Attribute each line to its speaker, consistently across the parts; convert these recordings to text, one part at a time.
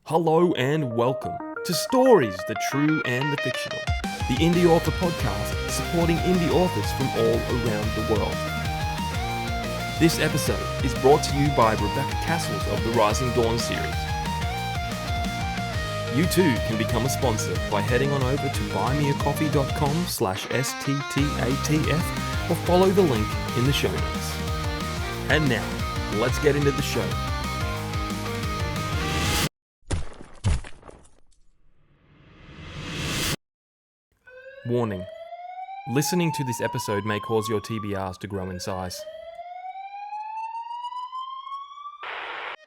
Speaker 1: Hello and welcome to Stories, the True and the Fictional, the indie author podcast supporting indie authors from all around the world. This episode is brought to you by Rebecca Kearsells of the Rising Dawn series. You too can become a sponsor by heading on over to buymeacoffee.com/STTATF or follow the link in the show notes. And now, let's get into the show. Warning. Listening to this episode may cause your TBRs to grow in size.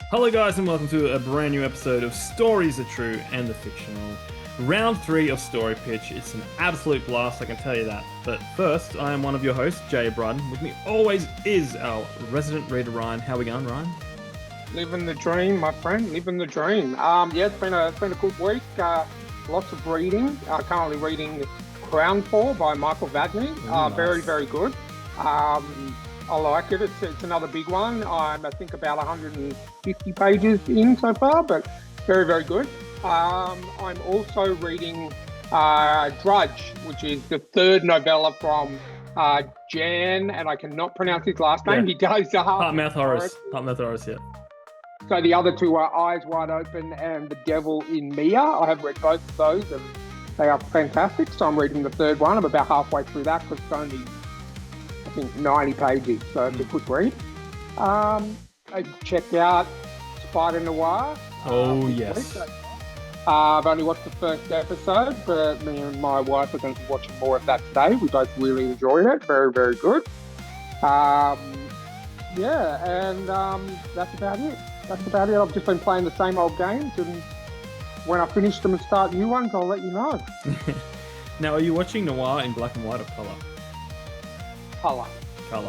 Speaker 1: Hello guys and welcome to a brand new episode of Stories the True and the Fictional. Round 3 of Story Pitch. It's an absolute blast, I can tell you that. But first, I am one of your hosts, Jay Bryden. With me always is our resident reader, Ryan. How we going, Ryan?
Speaker 2: Living the dream, my friend. Living the dream. It's been a good week. Lots of reading. Currently reading Crownfall by Michael Vadney.
Speaker 1: Nice.
Speaker 2: Very good. I like it. It's another big one. I'm I think about 150 pages in so far, but very good. I'm also reading Drudge, which is the third novella from Jan, and I cannot pronounce his last name.
Speaker 1: Yeah.
Speaker 2: He does
Speaker 1: Heart-Mouth Horrors, yeah.
Speaker 2: So the other two are Eyes Wide Open and The Devil in Mia. I have read both of those and they are fantastic. So I'm reading the third one. I'm about halfway through that because it's only, I think, 90 pages. So it's a quick read. I checked out Spider Noir.
Speaker 1: Yes.
Speaker 2: I've only watched the first episode, but me and my wife are going to be watching more of that today. We both really enjoyed it. Very good. That's about it. I've just been playing the same old games, and when I finish them and start new ones, I'll let you know.
Speaker 1: Now, are you watching Noir in black and white or colour?
Speaker 2: Colour.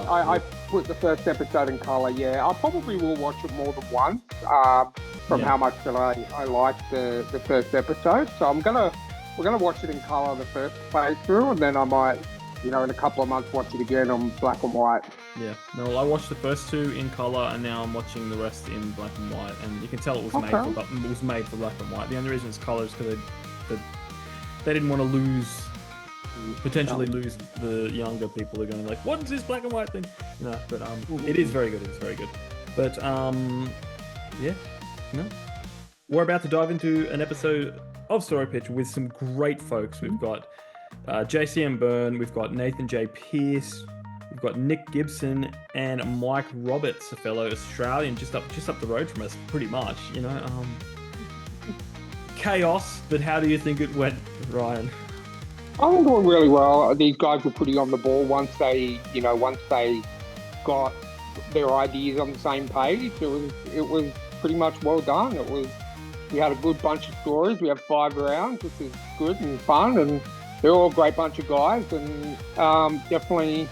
Speaker 2: I put the first episode in colour, yeah. I probably will watch it more than once from how much that I liked the first episode. So we're gonna watch it in colour the first playthrough, and then I might, in a couple of months watch it again on black and white.
Speaker 1: Yeah. No, I watched the first two in colour, and now I'm watching the rest in black and white. And you can tell it was made for black and white. The only reason it's colour is because they didn't want to potentially lose the younger people who are going like, what is this black and white thing? But it is very good. It's very good. But we're about to dive into an episode of Story Pitch with some great folks. We've got JCM Berne, we've got Nathan J. Pearce, we've got Nick Gibson, and Mike Roberts, a fellow Australian, just up the road from us, pretty much. Chaos, but how do you think it went, Ryan?
Speaker 2: I think it went really well. These guys were pretty on the ball once they got their ideas on the same page. It was pretty much well done. We had a good bunch of stories. We have 5 rounds, which is good and fun, and they're all a great bunch of guys, and definitely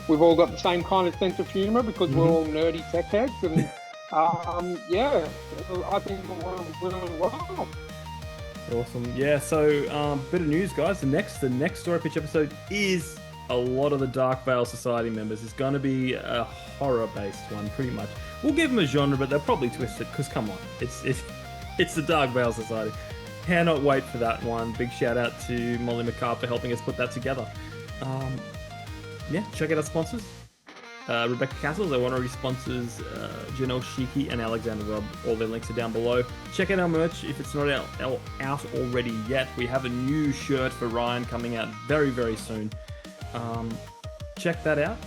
Speaker 2: we've all got the same kind of sense of humour because we're all nerdy tech heads, and I think it went really well.
Speaker 1: Awesome. Yeah, so bit of news, guys. The next Story Pitch episode is a lot of the Dark Veil Society members. It's going to be a horror-based one, pretty much. We'll give them a genre, but they'll probably twist it, because come on, it's the Dark Veil Society. Cannot wait for that one. Big shout out to Molly McCarr for helping us put that together. Check out our sponsors. Rebecca Kearsells, our honorary sponsors, Janelle Schiecke and Alexander Robb. All their links are down below. Check out our merch if it's not out already yet. We have a new shirt for Ryan coming out very, very soon. Check that out.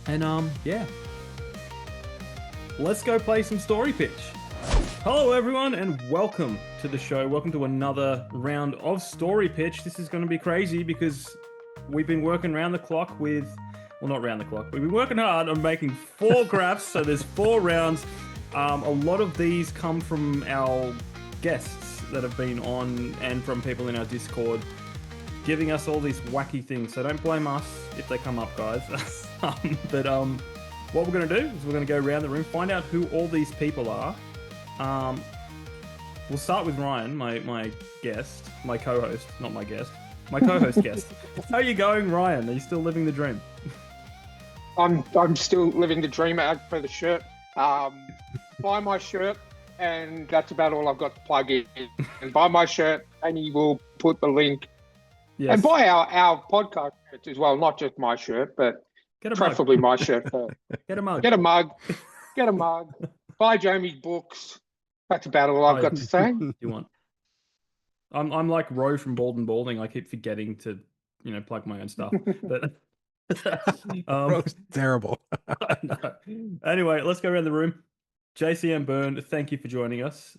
Speaker 1: And let's go play some Story Pitch. Hello everyone and welcome to the show. Welcome to another round of Story Pitch. This is going to be crazy because we've been working round the clock with... Well, not round the clock. We've been working hard on making 4 graphs, so there's 4 rounds. A lot of these come from our guests that have been on and from people in our Discord giving us all these wacky things. So don't blame us if they come up, guys. What we're going to do is we're going to go around the room, find out who all these people are. We'll start with Ryan, my guest, my co-host, not my guest, my co-host guest. How are you going, Ryan? Are you still living the dream?
Speaker 2: I'm still living the dream. As for the shirt, buy my shirt. And that's about all I've got to plug in. And buy my shirt, and he will put the link. And
Speaker 1: Yes.
Speaker 2: buy our podcast shirts as well, not just my shirt, but
Speaker 1: Get a mug.
Speaker 2: preferably my shirt first.
Speaker 1: Get a mug.
Speaker 2: Get a mug. Get a mug. Buy Jamie's books. That's about all I've
Speaker 1: Oh,
Speaker 2: got
Speaker 1: yeah.
Speaker 2: to say.
Speaker 1: You want? I'm like Ro from Bald and Balding. I keep forgetting to, plug my own stuff. But
Speaker 3: Roast terrible.
Speaker 1: I know. Anyway, let's go around the room. JCM Byrne, thank you for joining us.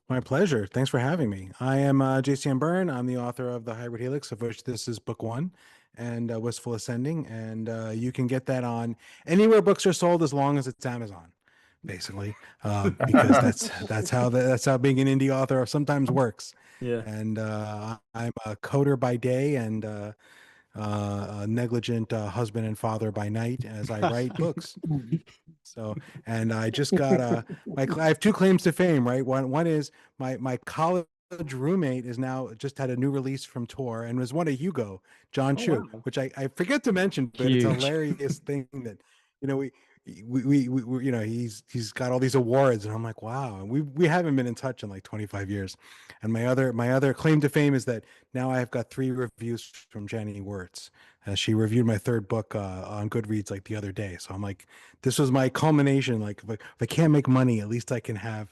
Speaker 3: My pleasure. Thanks for having me. I am JCM Byrne. I'm the author of The Hybrid Helix, of which this is book 1, and Wistful Ascending. And you can get that on anywhere books are sold, as long as it's Amazon, basically, because that's how being an indie author sometimes works.
Speaker 1: Yeah.
Speaker 3: And I'm a coder by day and a negligent husband and father by night as I write books. So, and I just got I have 2 claims to fame, right? One is my college roommate is now just had a new release from Tor and was won a Hugo, John Chu,
Speaker 1: wow.
Speaker 3: which I forget to mention, but it's a hilarious thing that, we he's got all these awards, and I'm like, wow. And we haven't been in touch in like 25 years. And my other claim to fame is that now I have got 3 reviews from Jenny Wirtz. She reviewed my 3rd book on Goodreads like the other day. So I'm like, this was my culmination. Like, if I can't make money, at least I can have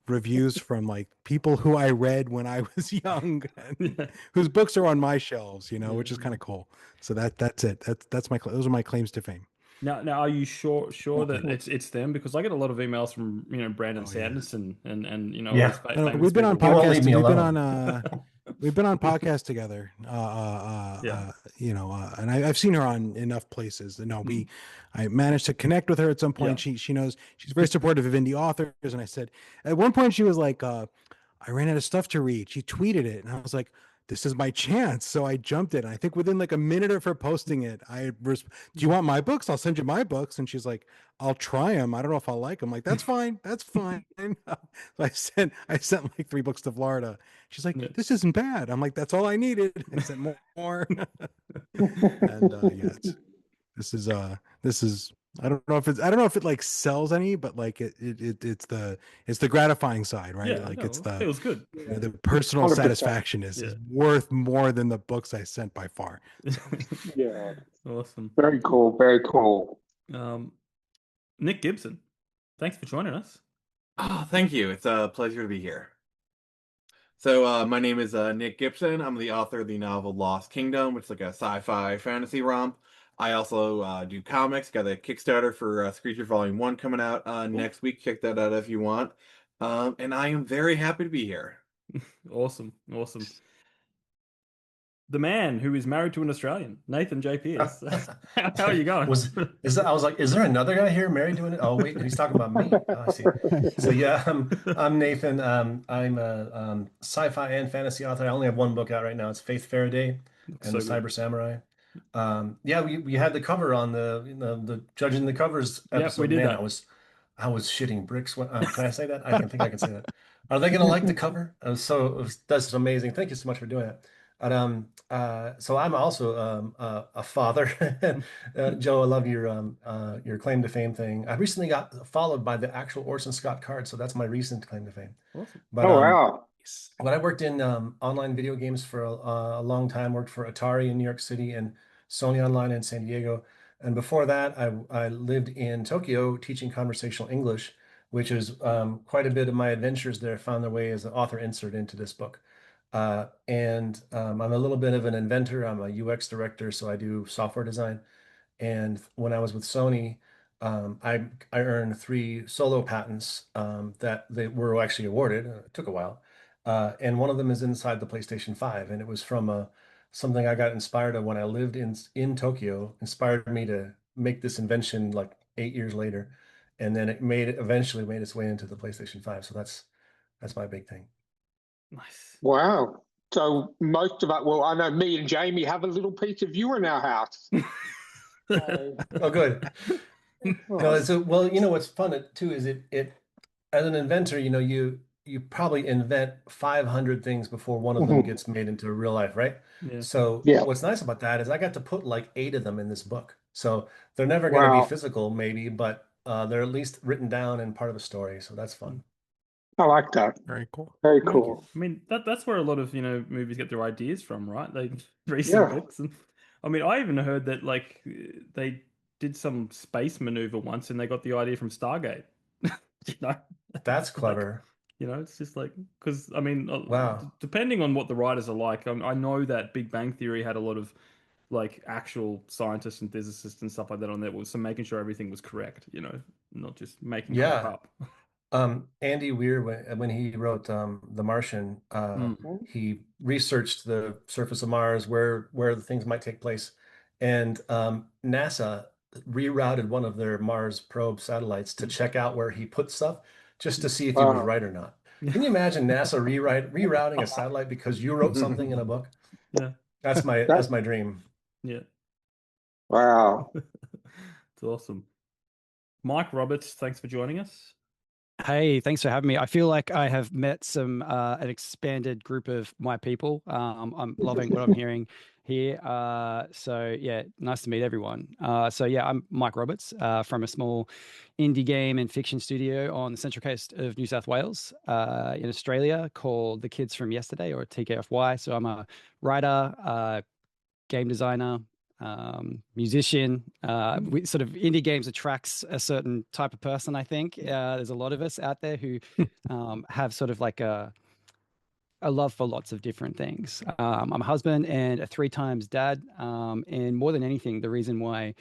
Speaker 3: reviews from like people who I read when I was young, and whose books are on my shelves, which is kind of cool. So that's it. Those are my claims to fame.
Speaker 1: Now, are you sure that it's them? Because I get a lot of emails from Brandon Sanderson and all these famous
Speaker 3: we've been on
Speaker 1: people.
Speaker 3: podcasts. We've been on podcasts together. And I've seen her on enough places. I managed to connect with her at some point.
Speaker 1: Yeah.
Speaker 3: She knows, she's very supportive of indie authors. And I said, at one point she was like, I ran out of stuff to read. She tweeted it, and I was like, this is my chance. So I jumped it. And I think within like a minute of her posting it, do you want my books? I'll send you my books. And she's like, I'll try them. I don't know if I'll like them. Like, that's fine. That's fine. So I sent like 3 books to Florida. She's like, this isn't bad. I'm like, that's all I needed. I sent more. And this is I don't know if it like sells any, but like it's the gratifying side, right?
Speaker 1: Yeah,
Speaker 3: like
Speaker 1: it feels good.
Speaker 3: The personal
Speaker 2: 100%.
Speaker 3: satisfaction is worth more than the books I sent by far. So.
Speaker 2: Yeah.
Speaker 1: Awesome.
Speaker 2: Very cool. Very cool.
Speaker 1: Nick Gibson, thanks for joining us.
Speaker 4: Oh, thank you. It's a pleasure to be here. So my name is Nick Gibson. I'm the author of the novel Lost Kingdom, which is like a sci-fi fantasy romp. I also do comics. Got a Kickstarter for Screecher Volume 1 coming out next week. Check that out if you want. And I am very happy to be here.
Speaker 1: Awesome. The man who is married to an Australian, Nathan J. Pearce. How are you going?
Speaker 5: I was like, is there another guy here married to an? Oh wait, he's talking about me. Oh, I see. So yeah, I'm Nathan. I'm a sci-fi and fantasy author. I only have 1 book out right now. It's Faith Faraday and the Cyber Samurai. We had the cover on the judging the covers episode.
Speaker 1: We did that.
Speaker 5: I was shitting bricks. Can I say that? I think I can say that. Are they gonna like the cover? That's amazing. Thank you so much for doing it. So I'm also a father. Joe, I love your claim to fame thing. I recently got followed by the actual Orson Scott Card, so that's my recent claim to fame.
Speaker 1: Awesome.
Speaker 5: But,
Speaker 2: wow.
Speaker 5: But I worked in online video games for a long time. Worked for Atari in New York City and Sony Online in San Diego. And before that, I lived in Tokyo teaching conversational English, which is quite a bit of my adventures there found their way as an author insert into this book. And I'm a little bit of an inventor. I'm a UX director, so I do software design. And when I was with Sony, I earned 3 solo patents that they were actually awarded. It took a while. And one of them is inside the PlayStation 5. And it was from something I got inspired of when I lived in Tokyo, inspired me to make this invention like 8 years later. And then it eventually made its way into the PlayStation 5. So that's my big thing.
Speaker 1: Nice.
Speaker 2: Wow. So most of it, well, I know me and Jamie have a little piece of you in our house.
Speaker 5: Oh, good. No, so well, what's fun too is it as an inventor, you probably invent 500 things before one of them gets made into real life, right?
Speaker 1: Yeah.
Speaker 5: So what's nice about that is I got to put like 8 of them in this book. So they're never going to be physical, maybe, but they're at least written down and part of a story, so that's fun.
Speaker 2: I like that.
Speaker 3: Very cool.
Speaker 2: Very
Speaker 1: I
Speaker 2: cool.
Speaker 1: mean that's where a lot of movies get their ideas from, right? They read some
Speaker 2: Yeah.
Speaker 1: books, and I mean I even heard that like they did some space maneuver once, and they got the idea from Stargate. You know,
Speaker 5: That's
Speaker 1: like
Speaker 5: clever.
Speaker 1: it's just like because I mean
Speaker 5: Wow.
Speaker 1: depending on what the writers are like, I know that Big Bang Theory had a lot of like actual scientists and physicists and stuff like that on there, so making sure everything was correct, not just making crap
Speaker 5: Yeah.
Speaker 1: up.
Speaker 5: Andy Weir, when he wrote The Martian,
Speaker 1: Mm.
Speaker 5: he researched the surface of Mars, where the things might take place, and NASA rerouted one of their Mars probe satellites to check out where he put stuff, just to see if he was
Speaker 2: Wow.
Speaker 5: right or not. Can you imagine NASA rerouting a satellite because you wrote something in a book?
Speaker 1: Yeah,
Speaker 5: That's my dream.
Speaker 1: yeah.
Speaker 2: Wow.
Speaker 1: It's awesome. Mike Roberts, thanks for joining us.
Speaker 6: Hey, thanks for having me. I feel like I have met an expanded group of my people. I'm loving what I'm hearing here. So yeah, nice to meet everyone. So yeah, I'm Mike Roberts from a small indie game and fiction studio on the central coast of New South Wales in Australia called The Kids from Yesterday, or TKFY. So I'm a writer, game designer, musician. Sort of indie games attracts a certain type of person, I think. There's a lot of us out there who have sort of like a love for lots of different things. I'm a husband and a 3 times dad. And more than anything, the reason why,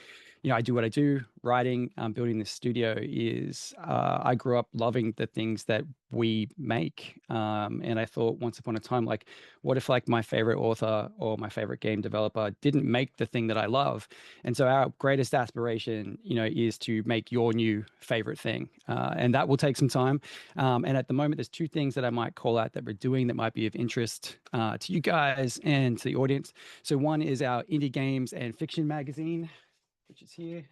Speaker 6: I do what I do, writing, building this studio is I grew up loving the things that we make. And I thought once upon a time, like, what if like my favorite author or my favorite game developer didn't make the thing that I love? And so our greatest aspiration, is to make your new favorite thing. And that will take some time. And at the moment, there's 2 things that I might call out that we're doing that might be of interest to you guys and to the audience. So one is our indie games and fiction magazine, which is here.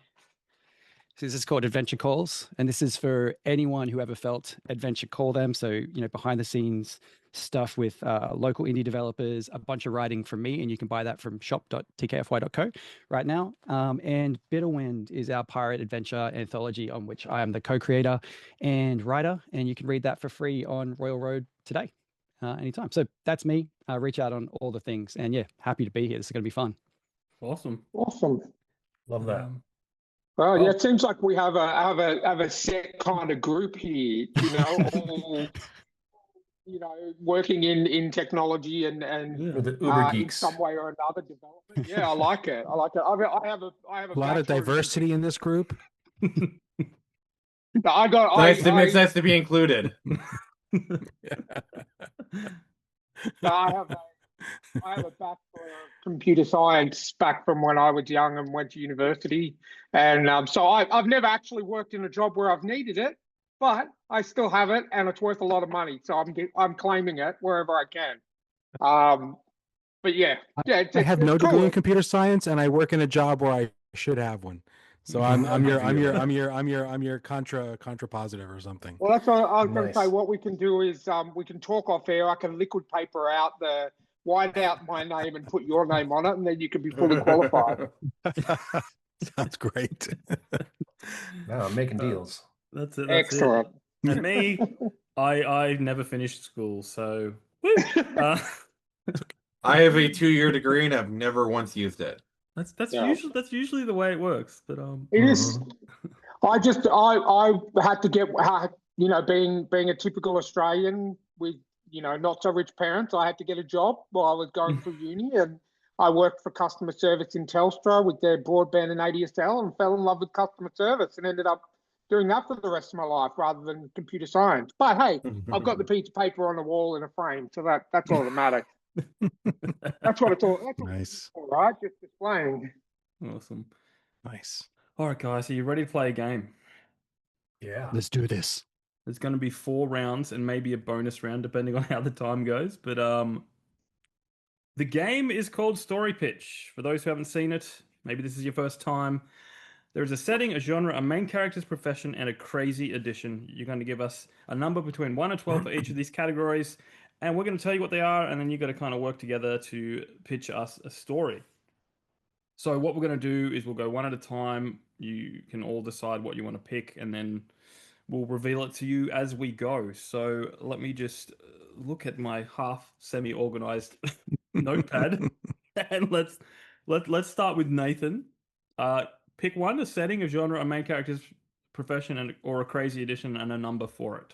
Speaker 6: So this is called Adventure Calls, and this is for anyone who ever felt adventure call them. So, behind the scenes stuff with local indie developers, a bunch of writing from me, and you can buy that from shop.tkfy.co right now. And Bitterwind is our pirate adventure anthology on which I am the co-creator and writer, and you can read that for free on Royal Road today, anytime. So that's me. Reach out on all the things, and yeah, happy to be here. This is going to be fun.
Speaker 1: Awesome.
Speaker 2: Awesome.
Speaker 5: Love that.
Speaker 2: Well, yeah, it seems like we have a set kind of group here, all working in technology and
Speaker 5: We're the Uber
Speaker 2: in
Speaker 5: geeks.
Speaker 2: some way or another development. Yeah, I like it. I have a
Speaker 3: lot of diversity in this group.
Speaker 2: It's
Speaker 4: nice to be included.
Speaker 2: I have a Bachelor of Computer Science back from when I was young and went to university, and so I've never actually worked in a job where I've needed it, but I still have it, and it's worth a lot of money, so I'm claiming it wherever I can. But yeah,
Speaker 3: I have no
Speaker 2: cool.
Speaker 3: degree in computer science, and I work in a job where I should have one. So I'm your contra positive or something.
Speaker 2: Well, that's what I was going to
Speaker 5: Nice.
Speaker 2: say. What we can do is we can talk off air. I can liquid paper out white out my name and put your name on it, and then you can be fully qualified.
Speaker 3: Sounds great.
Speaker 5: No, I'm making deals.
Speaker 1: That's it.
Speaker 2: Excellent.
Speaker 1: And me, I never finished school, so woo.
Speaker 4: I have a 2-year degree and I've never once used it.
Speaker 1: That's
Speaker 2: Yeah.
Speaker 1: usually the way it works. But
Speaker 2: It is. I had to get being a typical Australian with not so rich parents. I had to get a job while I was going through uni, and I worked for customer service in Telstra with their broadband and ADSL, and fell in love with customer service and ended up doing that for the rest of my life rather than computer science. But hey, I've got the piece of paper on the wall in a frame, so that's all that matters. That's what it's all. That's
Speaker 3: Nice.
Speaker 2: all right, just displaying.
Speaker 1: awesome.
Speaker 3: Nice.
Speaker 1: All right, guys, are you ready to play a game?
Speaker 5: Yeah.
Speaker 3: Let's do this.
Speaker 1: There's going to be 4 rounds and maybe a bonus round depending on how the time goes. But the game is called Story Pitch. For those who haven't seen it, maybe this is your first time. There is a setting, a genre, a main character's profession, and a crazy addition. You're going to give us a number between 1 and 12 for each of these categories, and we're going to tell you what they are, and then you've got to kind of work together to pitch us a story. So what we're going to do is we'll go one at a time. You can all decide what you want to pick, and then we'll reveal it to you as we go. So let me just look at my half semi-organized notepad, and let's start with Nathan. Pick one: a setting, a genre, a main character's profession, and or a crazy addition, and a number for it.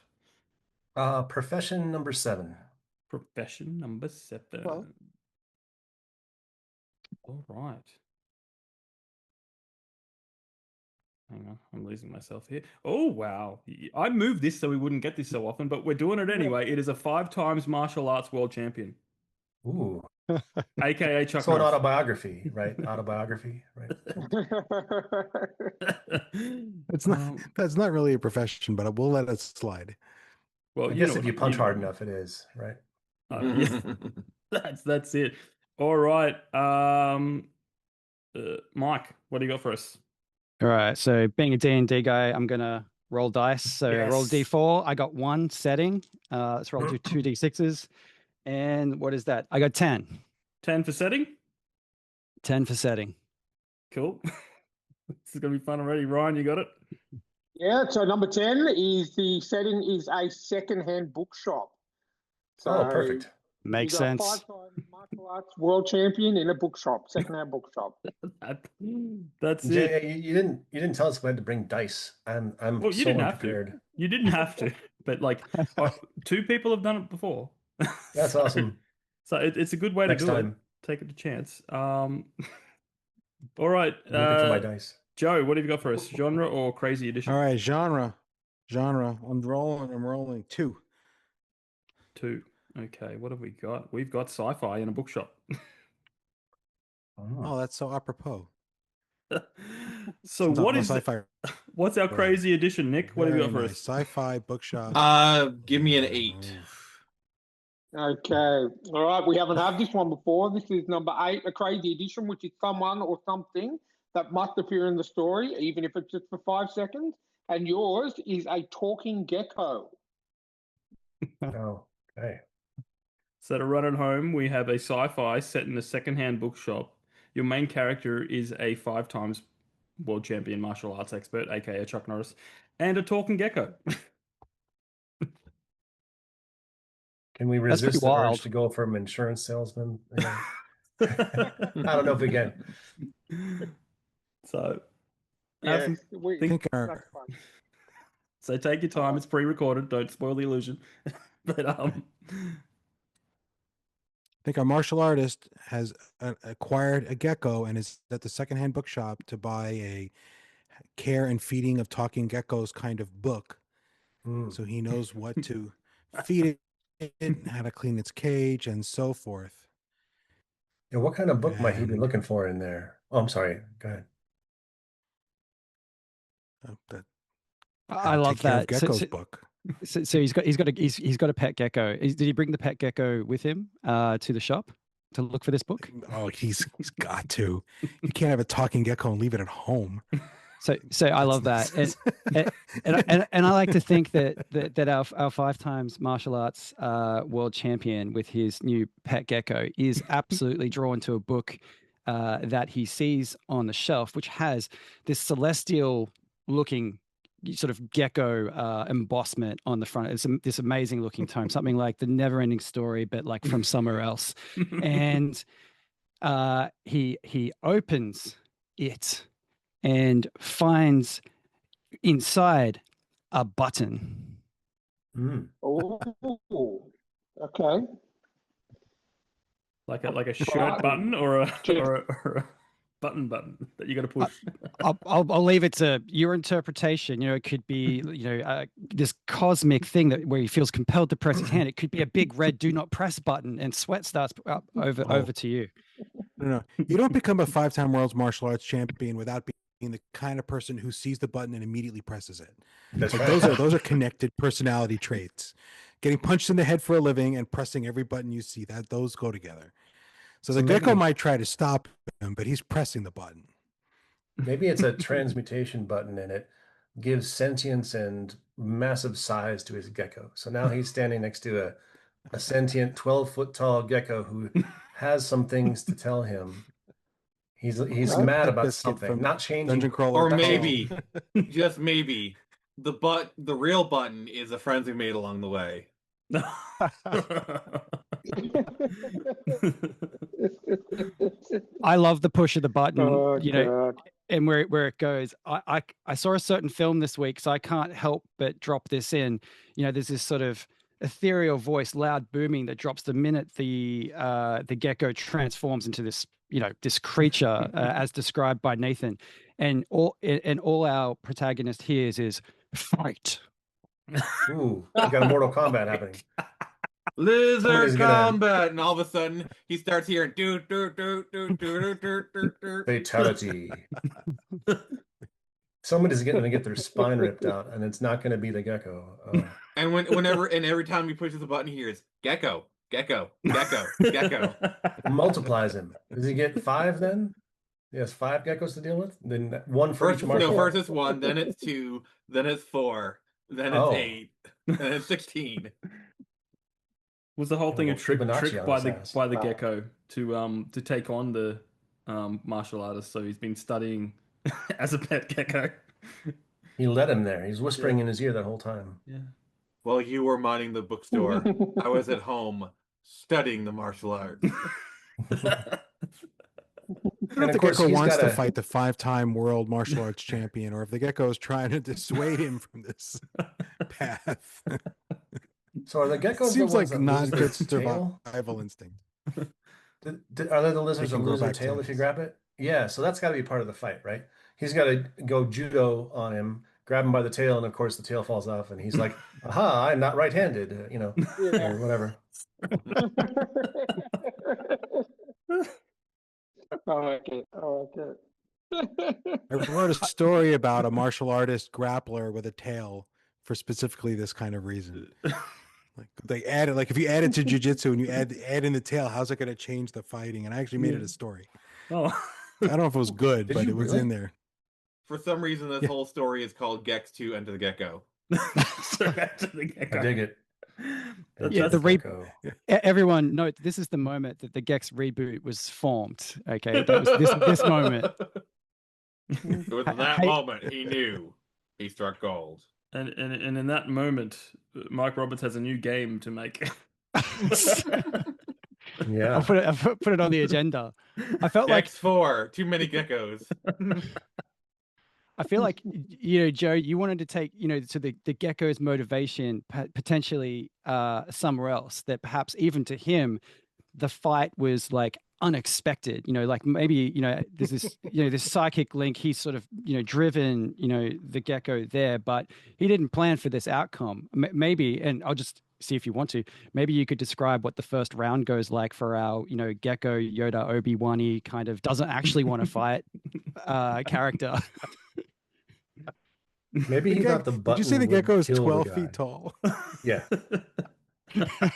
Speaker 5: Profession number 7.
Speaker 1: Profession number 7.
Speaker 2: Well.
Speaker 1: All right. Hang on, I'm losing myself here. Oh, wow. I moved this so we wouldn't get this so often, but we're doing it anyway. It is a 5 times martial arts world champion,
Speaker 5: Ooh.
Speaker 1: aka Chuck
Speaker 5: So an
Speaker 1: Norris.
Speaker 5: autobiography, right? Autobiography, right?
Speaker 3: That's not really a profession, but we'll let it slide.
Speaker 1: Well,
Speaker 5: I
Speaker 1: you
Speaker 5: guess
Speaker 1: know
Speaker 5: if you punch hard enough, it is, right?
Speaker 1: yeah, that's it. All right. Mike, what do you got for us?
Speaker 6: All right. So being a D&D guy, I'm gonna roll dice. So I roll
Speaker 1: Yes.
Speaker 6: D4. I got 1 setting. Let's roll 2 D6s. And what is that? I got 10.
Speaker 1: 10 for setting.
Speaker 6: 10 for setting.
Speaker 1: Cool. This is gonna be fun already. Ryan, you got it?
Speaker 2: Yeah, so number 10 is the setting is a second-hand bookshop. So
Speaker 5: Oh, perfect.
Speaker 6: Makes
Speaker 2: you got a
Speaker 6: sense.
Speaker 2: 5-time martial arts world champion in a bookshop, second-hand bookshop.
Speaker 1: That's it.
Speaker 5: Jay, you didn't tell us we had to bring dice. I'm
Speaker 1: Well, you
Speaker 5: so
Speaker 1: didn't have to.
Speaker 5: unprepared.
Speaker 1: You didn't have to, but like 2 people have done it before.
Speaker 5: That's awesome.
Speaker 1: So it's a good way
Speaker 5: Next
Speaker 1: to do
Speaker 5: time.
Speaker 1: it. Take it a chance. All right,
Speaker 5: I'm looking for my dice.
Speaker 1: Joe, what have you got for us? Genre or crazy edition?
Speaker 3: All right, genre. I'm rolling 2.
Speaker 1: 2. Okay, what have we got? We've got sci-fi in a bookshop.
Speaker 3: Oh, that's so apropos.
Speaker 1: So what is
Speaker 3: sci-fi?
Speaker 1: what's our crazy edition, Nick? What have you got for
Speaker 3: Very
Speaker 1: us?
Speaker 3: nice. Sci-fi bookshop.
Speaker 4: Give me an 8.
Speaker 2: Okay. All right. We haven't had this one before. This is number 8, a crazy edition, which is someone or something that must appear in the story, even if it's just for 5 seconds. And yours is a talking gecko.
Speaker 5: Oh, okay.
Speaker 1: So to run it home, we have a sci-fi set in a secondhand bookshop. Your main character is a 5 times world champion martial arts expert, aka Chuck Norris, and a talking gecko.
Speaker 5: Can we
Speaker 6: That's pretty
Speaker 5: resist the urge
Speaker 6: wild.
Speaker 5: to go from insurance salesman? Again? I don't know if we can.
Speaker 1: So,
Speaker 2: Yeah,
Speaker 3: think our
Speaker 2: that's fun.
Speaker 1: so take your time. It's pre-recorded. Don't spoil the illusion. But
Speaker 3: I think our martial artist has acquired a gecko and is at the secondhand bookshop to buy a care and feeding of talking geckos kind of book. So he knows what to feed it, how to clean its cage, and so forth.
Speaker 5: Yeah, what kind of book might he be
Speaker 3: And-
Speaker 5: looking for in there? Oh, I'm sorry. Go ahead.
Speaker 6: I love that.
Speaker 3: Gecko's book.
Speaker 6: So he's got a pet gecko. Did he bring the pet gecko with him to the shop to look for this book?
Speaker 3: Oh, he's got to. You can't have a talking gecko and leave it at home.
Speaker 6: So I love that, and I like to think that our 5 times martial arts world champion with his new pet gecko is absolutely drawn to a book that he sees on the shelf, which has this celestial looking sort of gecko embossment on the front. It's this amazing looking tome, something like The Never-Ending Story, but like from somewhere else. And he opens it and finds inside a button.
Speaker 2: Oh, okay.
Speaker 1: like a shirt button or a button that you got to push.
Speaker 6: I'll leave it to your interpretation. You know, it could be this cosmic thing where he feels compelled to press his hand. It could be a big red "Do not press" button, and sweat starts up over to you.
Speaker 3: No, you don't become a 5-time world's martial arts champion without being the kind of person who sees the button and immediately presses it.
Speaker 5: That's
Speaker 3: Like,
Speaker 5: right.
Speaker 3: those are connected personality traits. Getting punched in the head for a living and pressing every button you see, those go together. So the gecko might try to stop him, but he's pressing the button.
Speaker 5: Maybe it's a transmutation button and it gives sentience and massive size to his gecko. So now he's standing next to a sentient 12-foot tall gecko who has some things to tell him. He's
Speaker 2: Okay.
Speaker 5: mad about
Speaker 3: Biscuit
Speaker 5: something,
Speaker 3: from
Speaker 5: not changing.
Speaker 3: Dungeon Crawler.
Speaker 4: Or
Speaker 5: not
Speaker 4: maybe,
Speaker 5: changing.
Speaker 4: just maybe, the real button is a friends we made along the way.
Speaker 6: I love the push of the button,
Speaker 2: Oh,
Speaker 6: you know,
Speaker 2: God.
Speaker 6: and where it goes. I saw a certain film this week, so I can't help but drop this in. You know, there's this sort of ethereal voice, loud booming, that drops the minute the gecko transforms into this, you know, this creature as described by Nathan, and all our protagonist hears is fight.
Speaker 5: Ooh, we got a Mortal Kombat happening.
Speaker 4: Lizard
Speaker 5: Somebody's gonna-
Speaker 4: combat, and all of a sudden he starts hearing do do do do do do do do.
Speaker 5: Fatality. Somebody's going to get their spine ripped out, and it's not going to be the gecko.
Speaker 4: And every time he pushes the button, he hears gecko, gecko, gecko, gecko.
Speaker 5: Multiplies him. Does he get 5 then? He has 5 geckos to deal with? Then 1 for each martial art?
Speaker 4: First it's 1, then it's 2, then it's 4, then it's 8, then it's 16.
Speaker 1: Was the whole thing a trick
Speaker 5: Fibonacci
Speaker 1: by
Speaker 5: on his ass.
Speaker 1: the gecko to take on the martial artist? So he's been studying as a pet gecko.
Speaker 5: He led him there. He's whispering in his ear that whole time.
Speaker 1: Yeah.
Speaker 4: While you were minding the bookstore, I was at home studying the martial arts.
Speaker 5: And
Speaker 3: If
Speaker 5: of
Speaker 3: the
Speaker 5: course,
Speaker 3: gecko
Speaker 5: he's
Speaker 3: wants
Speaker 5: got
Speaker 3: to fight the 5-time world martial arts champion, or if the gecko is trying to dissuade him from this path.
Speaker 5: So are the geckos
Speaker 3: Seems
Speaker 5: the ones
Speaker 3: like
Speaker 5: that
Speaker 3: not
Speaker 5: lose
Speaker 3: good
Speaker 5: their tail?
Speaker 3: survival instinct.
Speaker 5: Are they the lizards
Speaker 3: They
Speaker 5: that
Speaker 3: can grow
Speaker 5: lose their
Speaker 3: back
Speaker 5: tail
Speaker 3: tails.
Speaker 5: if you grab it? Yeah, so that's got to be part of the fight, right? He's got to go judo on him, grab him by the tail, and of course the tail falls off, and he's like, "Aha! I'm not right-handed," you know, or whatever.
Speaker 2: I like it. I like it.
Speaker 3: I wrote a story about a martial artist grappler with a tail for specifically this kind of reason. Like they added, like if you add it to jujitsu and you add in the tail, how's it going to change the fighting? And I actually made it a story.
Speaker 1: Oh.
Speaker 3: I don't know if it was good,
Speaker 5: Did
Speaker 3: but
Speaker 5: you
Speaker 3: it was
Speaker 5: really?
Speaker 3: in there.
Speaker 4: For some reason, this
Speaker 3: Yeah.
Speaker 4: whole story is called Gex 2 Enter the Gecko.
Speaker 1: So back to the gecko.
Speaker 5: I dig it.
Speaker 6: Yeah,
Speaker 5: Enter
Speaker 6: the re-
Speaker 5: gecko.
Speaker 6: Everyone note this is the moment that the Gex reboot was formed. Okay, that was this moment.
Speaker 4: It was in that
Speaker 6: Hey-
Speaker 4: moment he knew he struck gold.
Speaker 1: And in that moment, Mike Roberts has a new game to make.
Speaker 5: Yeah.
Speaker 6: I'll put it on the agenda. I felt like
Speaker 4: Gex 4, too many geckos.
Speaker 6: I feel like, you know, Joe, you wanted to take, you know, to the gecko's motivation potentially somewhere else, that perhaps even to him, the fight was like unexpected, you know, like maybe, you know, there's this, you know, this psychic link. He's sort of, you know, driven, you know, the gecko there, but he didn't plan for this outcome. Maybe, and I'll just see if you want to, maybe you could describe what the first round goes like for our, you know, gecko Yoda Obi-Wan-y kind of doesn't actually want to fight character.
Speaker 5: Maybe he thought the button.
Speaker 3: Did you say the
Speaker 5: would
Speaker 3: gecko is
Speaker 5: kill the
Speaker 3: 12
Speaker 5: guy.
Speaker 3: feet tall?
Speaker 5: Yeah.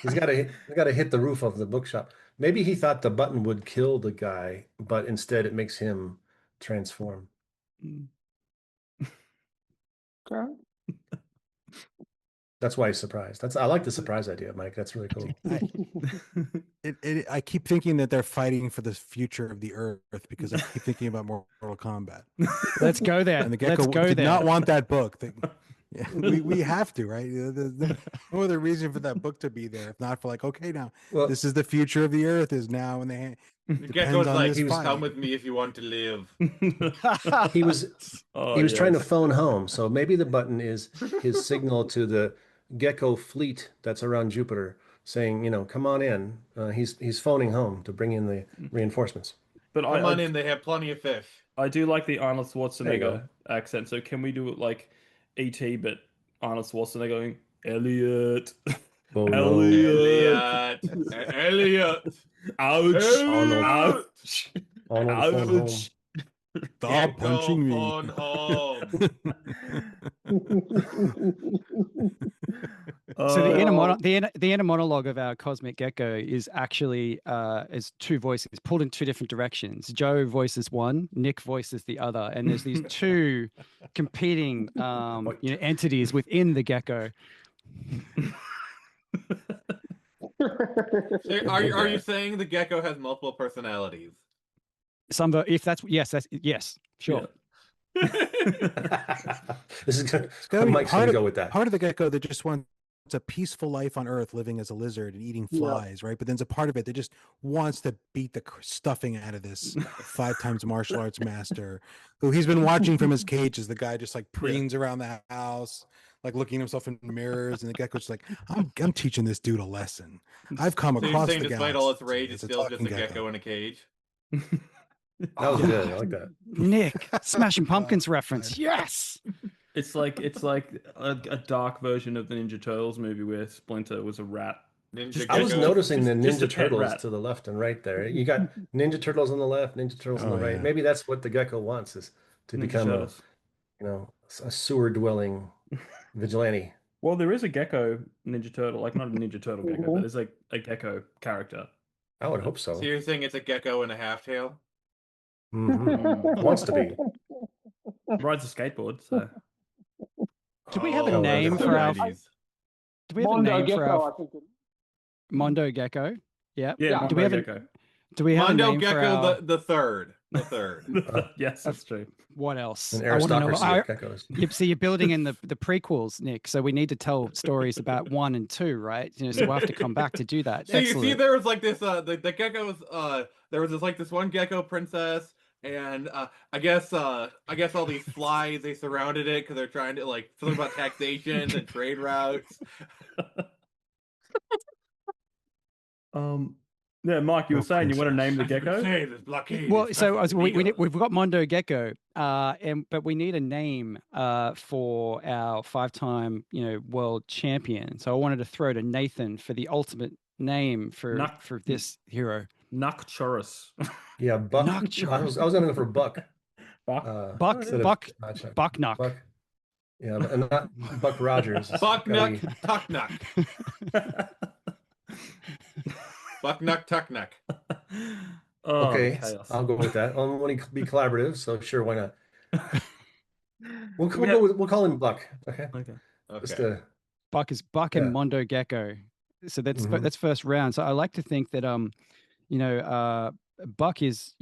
Speaker 5: He's got to hit the roof of the bookshop. Maybe he thought the button would kill the guy, but instead it makes him transform.
Speaker 2: Okay.
Speaker 5: That's why he's surprised. I like the surprise idea, Mike. That's really cool.
Speaker 3: I keep thinking that they're fighting for the future of the Earth because I keep thinking about Mortal Kombat.
Speaker 6: Let's go there.
Speaker 3: And the gecko
Speaker 6: Let's go
Speaker 3: did
Speaker 6: there.
Speaker 3: not want that book. Yeah, we have to, right? There's no other reason for that book to be there if not for like, okay, now
Speaker 5: Well,
Speaker 3: this is the future of the Earth is now in the hand.
Speaker 4: The
Speaker 3: Depends
Speaker 4: gecko's
Speaker 3: on
Speaker 4: like,
Speaker 3: this fight.
Speaker 4: come with me if you want to live.
Speaker 5: he was
Speaker 1: Oh,
Speaker 5: he was trying to
Speaker 1: yes.
Speaker 5: phone home, so maybe the button is his signal to the gecko fleet that's around Jupiter, saying, you know, come on in. He's phoning home to bring in the reinforcements.
Speaker 1: But
Speaker 4: Come on in, they have plenty of fish.
Speaker 1: I do like the Arnold
Speaker 5: There you
Speaker 1: Schwarzenegger
Speaker 5: go.
Speaker 1: accent. So can we do it like E.T. but Arnold Schwarzenegger going, Elliot,
Speaker 5: Oh, no.
Speaker 1: Elliot,
Speaker 4: Elliot.
Speaker 1: ouch,
Speaker 5: Arnold.
Speaker 1: ouch,
Speaker 5: Arnold phone home.
Speaker 1: ouch.
Speaker 3: Stop punching me.
Speaker 4: Phone home.
Speaker 6: So the
Speaker 1: Oh.
Speaker 6: inner monologue of our cosmic gecko is actually is two voices pulled in two different directions. Joe voices one, Nick voices the other, and there's these two competing you know, entities within the gecko.
Speaker 4: Are you saying the gecko has multiple personalities?
Speaker 6: If that's yes, sure.
Speaker 5: This is good.
Speaker 3: Gotta be
Speaker 5: Mike's going to go with that.
Speaker 3: Part of the gecko that just wants a peaceful life on Earth, living as a lizard and eating flies, right? But then there's a part of it that just wants to beat the stuffing out of this 5 times martial arts master, who he's been watching from his cage as the guy just like preens around the house, like looking at himself in the mirrors, and the gecko's like, I'm teaching this dude a lesson. I've come
Speaker 4: So you're
Speaker 3: across
Speaker 4: saying
Speaker 3: the
Speaker 4: despite all its
Speaker 3: galaxy
Speaker 4: rage,
Speaker 3: as
Speaker 4: it's
Speaker 3: a
Speaker 4: still just a
Speaker 3: talking
Speaker 4: gecko in a cage?
Speaker 5: That was good. I like that.
Speaker 6: Nick, Smashing Pumpkins reference. Yes.
Speaker 1: It's like a dark version of the Ninja Turtles movie where Splinter was a rat.
Speaker 5: I was noticing the
Speaker 1: just a
Speaker 5: Ninja
Speaker 1: pet
Speaker 5: Turtles
Speaker 1: rat.
Speaker 5: to the left and right there. You got Ninja Turtles on the left, Ninja Turtles on the right.
Speaker 3: yeah.
Speaker 5: Maybe that's what the gecko wants, is to
Speaker 1: Ninja
Speaker 5: become
Speaker 1: Turtles.
Speaker 5: a sewer dwelling vigilante.
Speaker 1: Well, there is a gecko Ninja Turtle, like not a Ninja Turtle gecko, but there's like a gecko character.
Speaker 5: I would hope so.
Speaker 4: So you're saying it's a gecko and a half tail?
Speaker 5: Wants to be.
Speaker 1: Rides a skateboard, so
Speaker 6: Do we have a
Speaker 5: Oh,
Speaker 6: name
Speaker 5: that's
Speaker 6: for
Speaker 5: the
Speaker 6: our?
Speaker 4: 90s.
Speaker 6: Do we have a
Speaker 2: Mondo
Speaker 6: name
Speaker 2: Gecko,
Speaker 6: for our
Speaker 2: I think.
Speaker 6: Mondo Gecko? Yeah.
Speaker 1: yeah.
Speaker 6: Do we have
Speaker 1: Mondo
Speaker 6: Do we have
Speaker 4: Mondo
Speaker 6: a name for
Speaker 4: Gecko
Speaker 6: our?
Speaker 4: the third. The third.
Speaker 1: Gecko? Yes, that's true.
Speaker 6: What else?
Speaker 5: An
Speaker 6: I want to know.
Speaker 5: aristocracy of geckos.
Speaker 6: You're building in the prequels, Nick. So we need to tell stories about 1 and 2, right? So we'll have to come back to do that.
Speaker 4: So you see,
Speaker 6: Excellent.
Speaker 4: there was like this the geckos. There was this one gecko princess, and I guess all these flies, they surrounded it because they're trying to like something about taxation and trade routes.
Speaker 1: Yeah, Mike, you were saying you want to name the gecko?
Speaker 4: Say this blockade
Speaker 6: Well,
Speaker 4: is
Speaker 6: so
Speaker 4: illegal.
Speaker 6: we've got Mondo Gecko, but we need a name for our 5-time world champion. So I wanted to throw to Nathan for the ultimate name for this hero.
Speaker 1: Nukchorus.
Speaker 5: Yeah, Buck.
Speaker 6: Nukchorus.
Speaker 5: I was going to go for Buck.
Speaker 1: Buck.
Speaker 6: Buck
Speaker 5: instead of Notch.
Speaker 6: Bucknuck.
Speaker 5: Buck. Yeah, and not Buck Rogers.
Speaker 4: Bucknuck, Tucknuck. Bucknuck, Tucknuck.
Speaker 1: Oh,
Speaker 5: Okay,
Speaker 1: chaos.
Speaker 5: I'll go with that. I want to be collaborative, so sure, why not? We'll call him Buck. Okay.
Speaker 1: Okay.
Speaker 5: Just
Speaker 4: Okay.
Speaker 6: Buck is Buck and Mondo Gecko. So that's first round. So I like to think that Buck is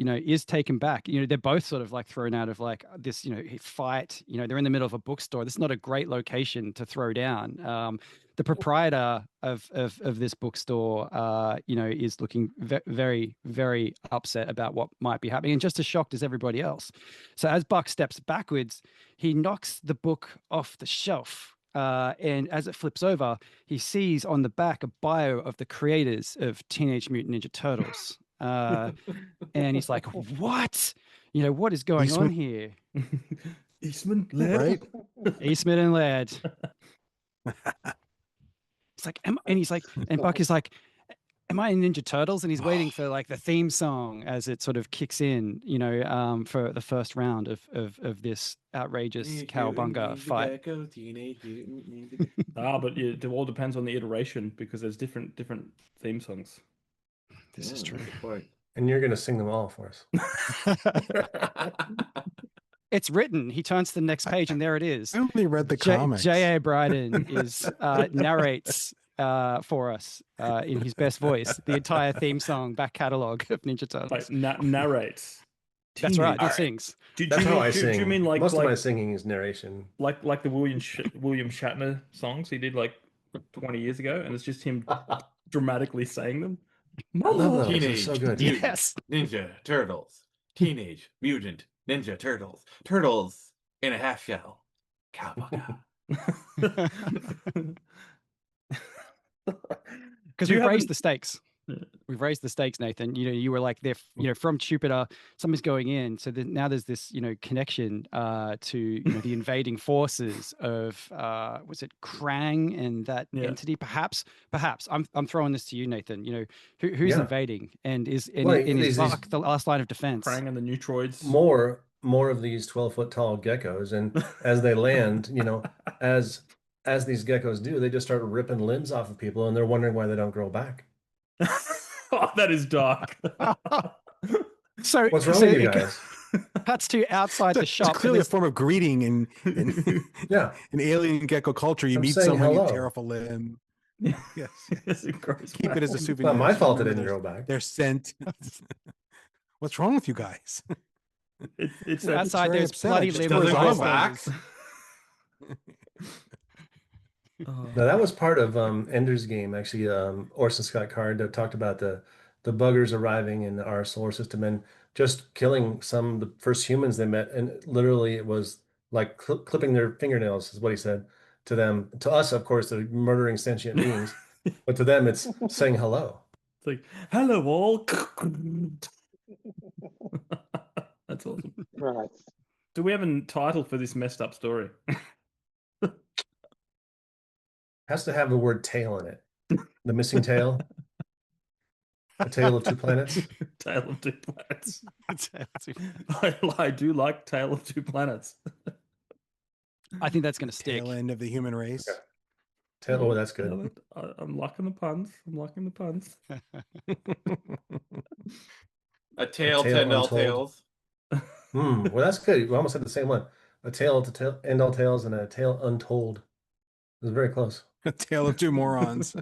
Speaker 6: taken back. They're both sort of like thrown out of like this fight. They're in the middle of a bookstore. This is not a great location to throw down. The proprietor of this bookstore is looking very, very upset about what might be happening and just as shocked as everybody else. So as Buck steps backwards, he knocks the book off the shelf. And as it flips over, he sees on the back a bio of the creators of Teenage Mutant Ninja Turtles. And he's like, what? What is going on here?
Speaker 1: Eastman, Laird?
Speaker 3: right?
Speaker 6: Eastman and Laird. It's like, and Buck is like, am I in Ninja Turtles? And he's waiting for like the theme song as it sort of kicks in, for the first round of this outrageous cowabunga fight.
Speaker 1: But it all depends on the iteration because there's different theme songs.
Speaker 6: This is true.
Speaker 5: And you're going to sing them all for us.
Speaker 6: It's written. He turns to the next page, and there it is.
Speaker 3: I only read the comics.
Speaker 6: J.A. Bryden narrates for us in his best voice the entire theme song back catalog of Ninja Turtles.
Speaker 1: Like narrates.
Speaker 6: That's right. He
Speaker 4: Alright.
Speaker 6: sings.
Speaker 5: That's how I sing.
Speaker 1: Do you mean like
Speaker 5: most of my singing is narration?
Speaker 1: like the William Shatner songs he did like 20 years ago, and it's just him dramatically saying them?
Speaker 5: I love those.
Speaker 4: Teenage
Speaker 5: It's so good.
Speaker 4: Mutant
Speaker 6: Yes.
Speaker 4: Ninja Turtles. Teenage Mutant Ninja Turtles. Turtles in a half shell. Cowabunga.
Speaker 6: Because we've raised the stakes. We've raised the stakes, Nathan. You were like, they're from Jupiter. Something's going in. So now there's this, connection to the invading forces of was it Krang and that entity? Perhaps. I'm throwing this to you, Nathan. Who's invading and is Buck the last line of defense?
Speaker 1: Krang and the Neutroids.
Speaker 5: More of these 12-foot tall geckos, and as they land, as these geckos do, they just start ripping limbs off of people, and they're wondering why they don't grow back.
Speaker 1: Oh, that is dark.
Speaker 6: So
Speaker 5: What's wrong with you guys?
Speaker 6: Cuts to outside the
Speaker 3: It's
Speaker 6: shop.
Speaker 3: clearly a form of greeting in
Speaker 5: Yeah,
Speaker 3: in alien gecko culture. You
Speaker 5: I'm
Speaker 3: meet
Speaker 5: saying
Speaker 3: someone,
Speaker 5: hello.
Speaker 3: you tear off a limb. Yes.
Speaker 1: It's a gross
Speaker 3: Keep it as a
Speaker 5: it's
Speaker 3: souvenir.
Speaker 5: not my fault it
Speaker 3: Remember
Speaker 5: didn't grow back.
Speaker 3: Their scent. What's wrong with you guys?
Speaker 1: It's
Speaker 6: Outside,
Speaker 3: very
Speaker 6: there's
Speaker 3: upset.
Speaker 6: bloody
Speaker 3: Just
Speaker 6: liberal
Speaker 4: doesn't go
Speaker 6: bystanders.
Speaker 1: Oh.
Speaker 5: No, that was part of Ender's Game. Actually, Orson Scott Card talked about the buggers arriving in our solar system and just killing some of the first humans they met, and literally it was like clipping their fingernails, is what he said to them. To us, of course, they're murdering sentient beings, but to them, it's saying hello.
Speaker 1: It's like, hello all. That's awesome.
Speaker 2: Right.
Speaker 1: Do we have a title for this messed up story?
Speaker 5: Has to have the word tail in it. The missing tail. A Tale of Two Planets.
Speaker 1: Tale of Two Planets. I do like Tale of Two Planets.
Speaker 6: I think that's going to stick.
Speaker 3: Tail end of the human race.
Speaker 5: Okay. Tail. Oh, that's good.
Speaker 1: I'm liking the puns. I'm liking the puns.
Speaker 4: A tale to
Speaker 5: tale
Speaker 4: end all
Speaker 5: untold.
Speaker 4: tales.
Speaker 5: Well, that's good. We almost had the same one. A tale to end all tales and a tale untold. It was very close.
Speaker 3: A tale of two morons.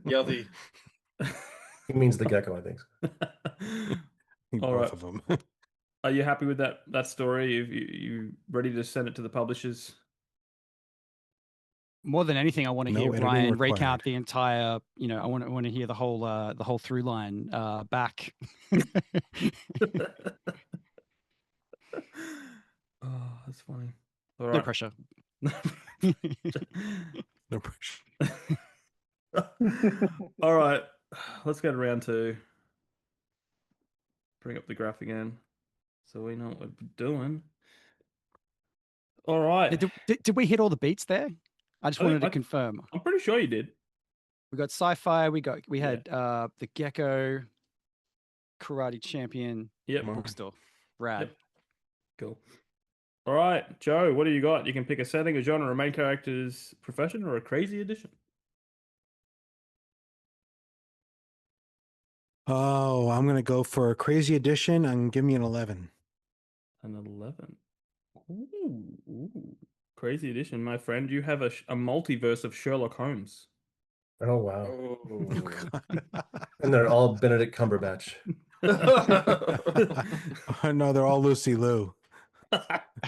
Speaker 4: Guilty.
Speaker 5: He means the gecko, I think.
Speaker 1: All
Speaker 3: Both
Speaker 1: right.
Speaker 3: of them.
Speaker 1: Are you happy with that story? You ready to send it to the publishers?
Speaker 6: More than anything, I want to
Speaker 3: No
Speaker 6: hear
Speaker 3: editing
Speaker 6: Ryan
Speaker 3: required.
Speaker 6: recount the entire. I want to hear the whole through line back.
Speaker 1: Oh, that's funny. All
Speaker 6: No
Speaker 1: right.
Speaker 6: pressure.
Speaker 3: No pressure.
Speaker 1: All right. Let's go to round two. Bring up the graph again so we know what we're doing. All right.
Speaker 6: Did we hit all the beats there? I just wanted to confirm.
Speaker 1: I'm pretty sure you did.
Speaker 6: We got sci-fi. We had the Gecko, Karate Champion,
Speaker 1: Yep.
Speaker 6: bookstore. Rad.
Speaker 1: Yep. Cool. All right, Joe, what do you got? You can pick a setting, a genre, a main character's profession, or a crazy edition.
Speaker 3: Oh, I'm gonna go for a crazy edition and give me an 11.
Speaker 1: An 11. Ooh. Crazy edition, my friend. You have a multiverse of Sherlock Holmes.
Speaker 5: Oh, wow.
Speaker 4: Oh.
Speaker 5: And they're all Benedict Cumberbatch.
Speaker 3: Oh, no, they're all Lucy Liu,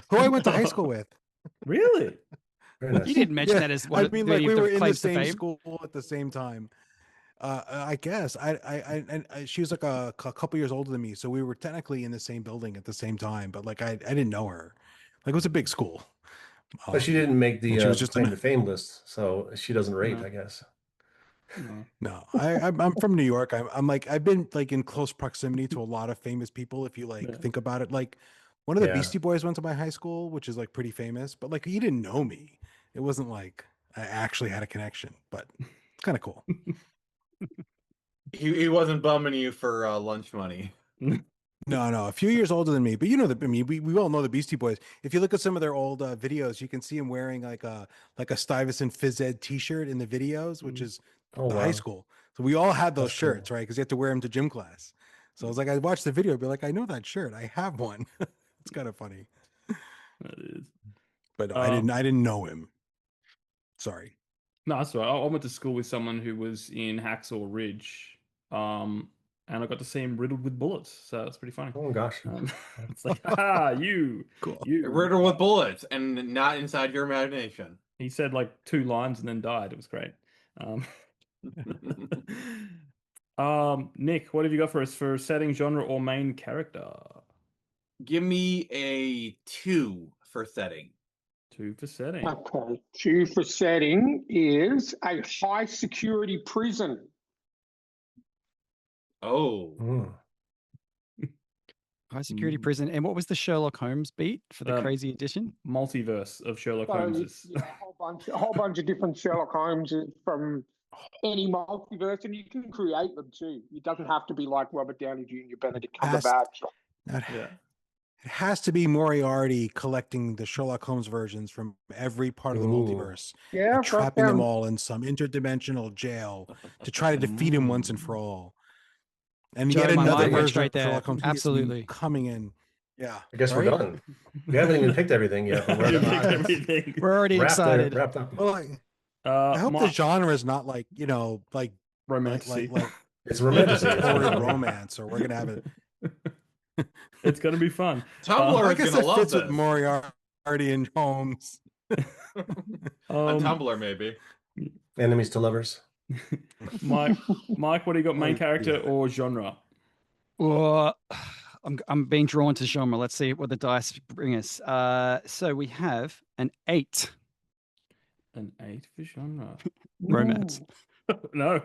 Speaker 3: who I went to high school with.
Speaker 1: Really?
Speaker 5: Very nice.
Speaker 6: You didn't mention
Speaker 3: Yeah,
Speaker 6: that as one.
Speaker 3: I mean, like we were in the
Speaker 6: claims to
Speaker 3: same
Speaker 6: fame.
Speaker 3: school at the same time. I guess she was like a couple years older than me, so we were technically in the same building at the same time. But like I didn't know her. Like it was a big school.
Speaker 5: But she didn't make the
Speaker 3: and she was just
Speaker 5: claim to fame list, so she doesn't rate,
Speaker 1: No.
Speaker 5: I guess.
Speaker 3: No, I'm from New York. I'm like I've been like in close proximity to a lot of famous people. If you like think about it, like one of the
Speaker 5: Yeah.
Speaker 3: Beastie Boys went to my high school, which is like pretty famous. But like he didn't know me. It wasn't like I actually had a connection. But it's kind of cool.
Speaker 4: He wasn't bumming you for lunch money.
Speaker 3: No, a few years older than me, but you know we all know the Beastie Boys. If you look at some of their old videos, you can see him wearing like a Stuyvesant Phys Ed T-shirt in the videos, which is
Speaker 5: Oh,
Speaker 3: the
Speaker 5: wow.
Speaker 3: high school. So we all had those
Speaker 5: That's cool.
Speaker 3: shirts, right? Because you have to wear them to gym class. So I was like, I watched the video, be like, I know that shirt, I have one. It's kind of funny,
Speaker 1: That is.
Speaker 3: but I didn't know him. Sorry.
Speaker 1: No, that's all right. I went to school with someone who was in Hacksaw Ridge, and I got to see him riddled with bullets. So it's pretty funny.
Speaker 5: Oh, gosh.
Speaker 1: It's like, you.
Speaker 4: Riddled with bullets and not inside your imagination.
Speaker 1: He said like 2 lines and then died. It was great. Nick, what have you got for us for setting, genre, or main character?
Speaker 4: Give me a 2 for setting.
Speaker 1: 2 for setting.
Speaker 2: Okay. 2 for setting is a high security prison.
Speaker 4: Oh.
Speaker 5: Mm.
Speaker 6: High security prison. And what was the Sherlock Holmes beat for the
Speaker 1: Um,
Speaker 6: crazy edition?
Speaker 1: Multiverse of Sherlock Holmeses.
Speaker 2: Yeah, a whole bunch of different Sherlock Holmeses from any multiverse, and you can create them too. It doesn't have to be like Robert Downey Jr., Benedict Cumberbatch.
Speaker 1: Yeah.
Speaker 3: It has to be Moriarty collecting the Sherlock Holmes versions from every part of the
Speaker 5: Ooh.
Speaker 3: multiverse,
Speaker 2: Yeah,
Speaker 3: and trapping them
Speaker 2: sounds-
Speaker 3: all in some interdimensional jail to try to defeat him once and for all. And
Speaker 6: Joe,
Speaker 3: yet
Speaker 6: my
Speaker 3: another
Speaker 6: mind went
Speaker 3: version
Speaker 6: straight
Speaker 3: of
Speaker 6: there.
Speaker 3: Sherlock Holmes is
Speaker 6: Absolutely.
Speaker 3: coming in. Yeah,
Speaker 5: I guess we're
Speaker 3: right?
Speaker 5: done. We haven't even picked everything yet. But we're
Speaker 1: You picked everything.
Speaker 6: We're already excited.
Speaker 5: Wrapped up.
Speaker 3: Well, I hope the
Speaker 1: My
Speaker 3: genre is not like like
Speaker 1: romantic.
Speaker 3: like
Speaker 5: It's romanticism.
Speaker 3: horrid romance, or we're gonna have it.
Speaker 1: It's going to be fun.
Speaker 4: Tumblr
Speaker 3: I
Speaker 4: is
Speaker 3: guess
Speaker 4: gonna
Speaker 3: it
Speaker 4: love
Speaker 3: fits
Speaker 4: this.
Speaker 3: with Moriarty and Holmes.
Speaker 4: On Tumblr, maybe.
Speaker 5: Enemies to lovers.
Speaker 1: Mike, what do you got? Main
Speaker 3: Oh,
Speaker 1: character
Speaker 3: yeah.
Speaker 1: or genre?
Speaker 6: Well, I'm being drawn to genre. Let's see what the dice bring us. So we have an 8.
Speaker 1: An 8 for genre.
Speaker 6: Romance.
Speaker 1: No.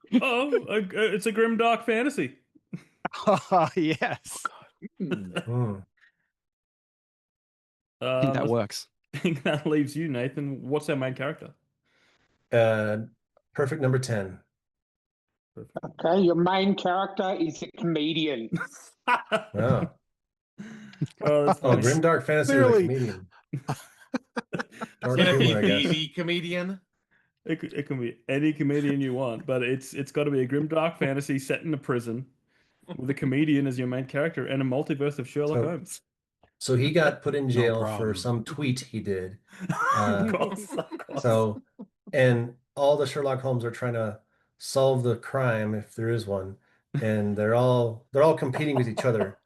Speaker 1: It's a grim dark fantasy.
Speaker 6: Oh, yes.
Speaker 5: Mm.
Speaker 6: I think that works.
Speaker 1: I think that leaves you, Nathan. What's our main character?
Speaker 5: Perfect number 10.
Speaker 2: Okay, your main character is a comedian.
Speaker 5: Oh,
Speaker 1: Oh, that's funny.
Speaker 5: grimdark fantasy with a
Speaker 3: Clearly.
Speaker 5: comedian. Dark
Speaker 4: Can it be
Speaker 5: humor, I guess.
Speaker 4: the comedian?
Speaker 1: It can be any comedian you want, but it's got to be a grim dark fantasy set in a prison with a comedian as your main character and a multiverse of Sherlock Holmes.
Speaker 5: So he got put in jail for
Speaker 3: problem.
Speaker 5: some tweet he did.
Speaker 1: Of course.
Speaker 5: So, and all the Sherlock Holmes are trying to solve the crime, if there is one, and they're all competing with each other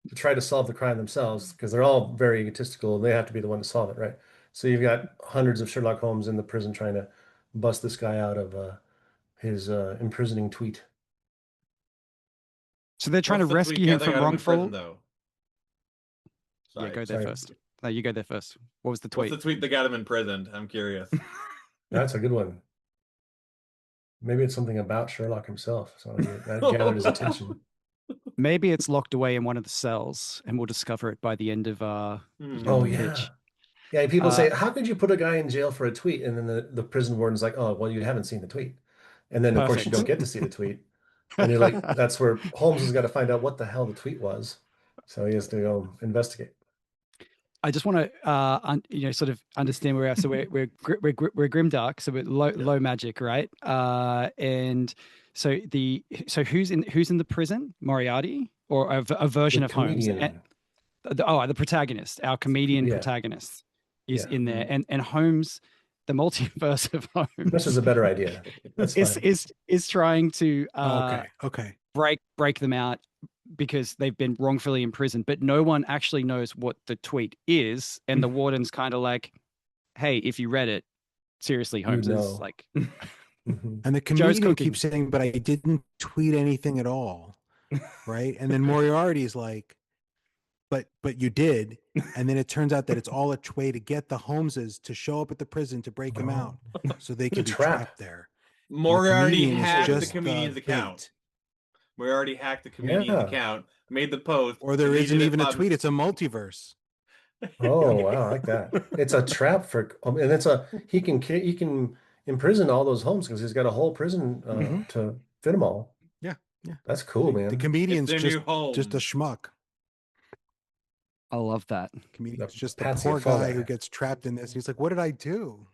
Speaker 5: to try to solve the crime themselves because they're all very egotistical and they have to be the one to solve it, right? So you've got hundreds of Sherlock Holmes in the prison trying to bust this guy out of his imprisoning tweet.
Speaker 6: So they're trying
Speaker 4: What's
Speaker 6: to
Speaker 4: the
Speaker 6: rescue
Speaker 4: tweet
Speaker 6: him
Speaker 4: that
Speaker 6: from
Speaker 4: got in prison,
Speaker 6: wrongful.
Speaker 4: though?
Speaker 6: Yeah,
Speaker 4: Sorry.
Speaker 6: go there
Speaker 5: Sorry.
Speaker 6: first. No, you go there first. What was the
Speaker 4: What's
Speaker 6: tweet?
Speaker 4: the tweet that got him imprisoned? I'm curious.
Speaker 5: That's a good one. Maybe it's something about Sherlock himself. So that gathered his attention.
Speaker 6: Maybe it's locked away in one of the cells, and we'll discover it by the end of
Speaker 5: Oh,
Speaker 6: the
Speaker 5: yeah.
Speaker 6: pitch.
Speaker 5: Yeah, people say, how could you put a guy in jail for a tweet? And then the prison warden's like, oh, well, you haven't seen the tweet. And then, of course, you
Speaker 6: Perfect.
Speaker 5: don't get to see the tweet. And you're like, that's where Holmes has got to find out what the hell the tweet was. So he has to go investigate.
Speaker 6: I just want to, sort of understand where we are. So we're grimdark, so we're low magic, right? And so who's in the prison? Moriarty or a version
Speaker 5: The
Speaker 6: of Holmes?
Speaker 5: comedian.
Speaker 6: The protagonist, our comedian
Speaker 5: Yeah.
Speaker 6: protagonist, is
Speaker 5: Yeah.
Speaker 6: in there, and Holmes, the multiverse of Holmes.
Speaker 5: This is a better idea. That's fine.
Speaker 6: is trying to
Speaker 3: Okay.
Speaker 6: break them out because they've been wrongfully imprisoned, but no one actually knows what the tweet is, and the warden's kind of like, "Hey, if you read it, seriously, Holmes
Speaker 5: know.
Speaker 6: is like."
Speaker 5: Mhm.
Speaker 3: And the
Speaker 6: Joe's
Speaker 3: comedian
Speaker 6: cooking.
Speaker 3: keeps saying, "But I didn't tweet anything at all," right? And then Moriarty's like, "But you did." And then it turns out that it's all a way to get the Holmeses to show up at the prison to break him out, so they
Speaker 5: It's a
Speaker 3: can be
Speaker 5: trap.
Speaker 3: trapped there. And the
Speaker 4: Moriarty
Speaker 3: comedian is
Speaker 4: hacked the
Speaker 3: just
Speaker 4: comedian's account.
Speaker 3: bait.
Speaker 4: Moriarty hacked the comedian's
Speaker 5: Yeah.
Speaker 4: account, made the post,
Speaker 3: Or there
Speaker 4: deleted
Speaker 3: isn't
Speaker 4: it
Speaker 3: even a
Speaker 4: pub-
Speaker 3: tweet; it's a multiverse.
Speaker 5: Oh, wow, I like that. It's a trap for, and it's he can imprison all those Holmes because he's got a whole prison
Speaker 3: Mhm.
Speaker 5: to fit them all.
Speaker 3: Yeah, yeah.
Speaker 5: That's cool,
Speaker 3: The
Speaker 5: man.
Speaker 3: comedian's
Speaker 4: It's their
Speaker 3: just
Speaker 4: new home.
Speaker 3: a schmuck.
Speaker 6: I love that.
Speaker 3: Comedian's
Speaker 5: The
Speaker 3: just the
Speaker 5: Patsy
Speaker 3: poor
Speaker 5: of Fall
Speaker 3: guy who
Speaker 5: Guy.
Speaker 3: gets trapped in this. He's like, "What did I do?"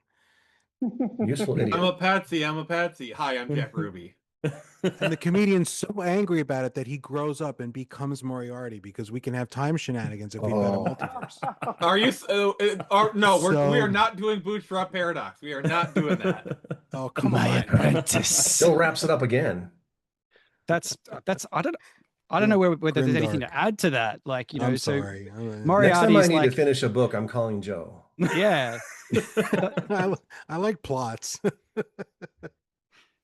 Speaker 5: Useful idiot.
Speaker 4: I'm a patsy. Hi, I'm Jeff Ruby.
Speaker 3: And the comedian's so angry about it that he grows up and becomes Moriarty because we can have time shenanigans if we've got a
Speaker 5: Oh.
Speaker 3: multiverse.
Speaker 4: Are you? No, we
Speaker 3: So-
Speaker 4: are not doing Bootstrap Paradox. We are not doing that.
Speaker 3: Oh, come
Speaker 6: My
Speaker 3: on.
Speaker 6: apprentice.
Speaker 5: Still wraps it up again.
Speaker 6: That's I don't know whether there's anything
Speaker 3: Grimdark.
Speaker 6: to add to that. Like,
Speaker 3: I'm
Speaker 6: so
Speaker 3: sorry.
Speaker 6: Moriarty-
Speaker 5: Next time I
Speaker 6: Moriarty's
Speaker 5: need
Speaker 6: like-
Speaker 5: to finish a book, I'm calling Joe.
Speaker 6: yeah.
Speaker 3: I like plots.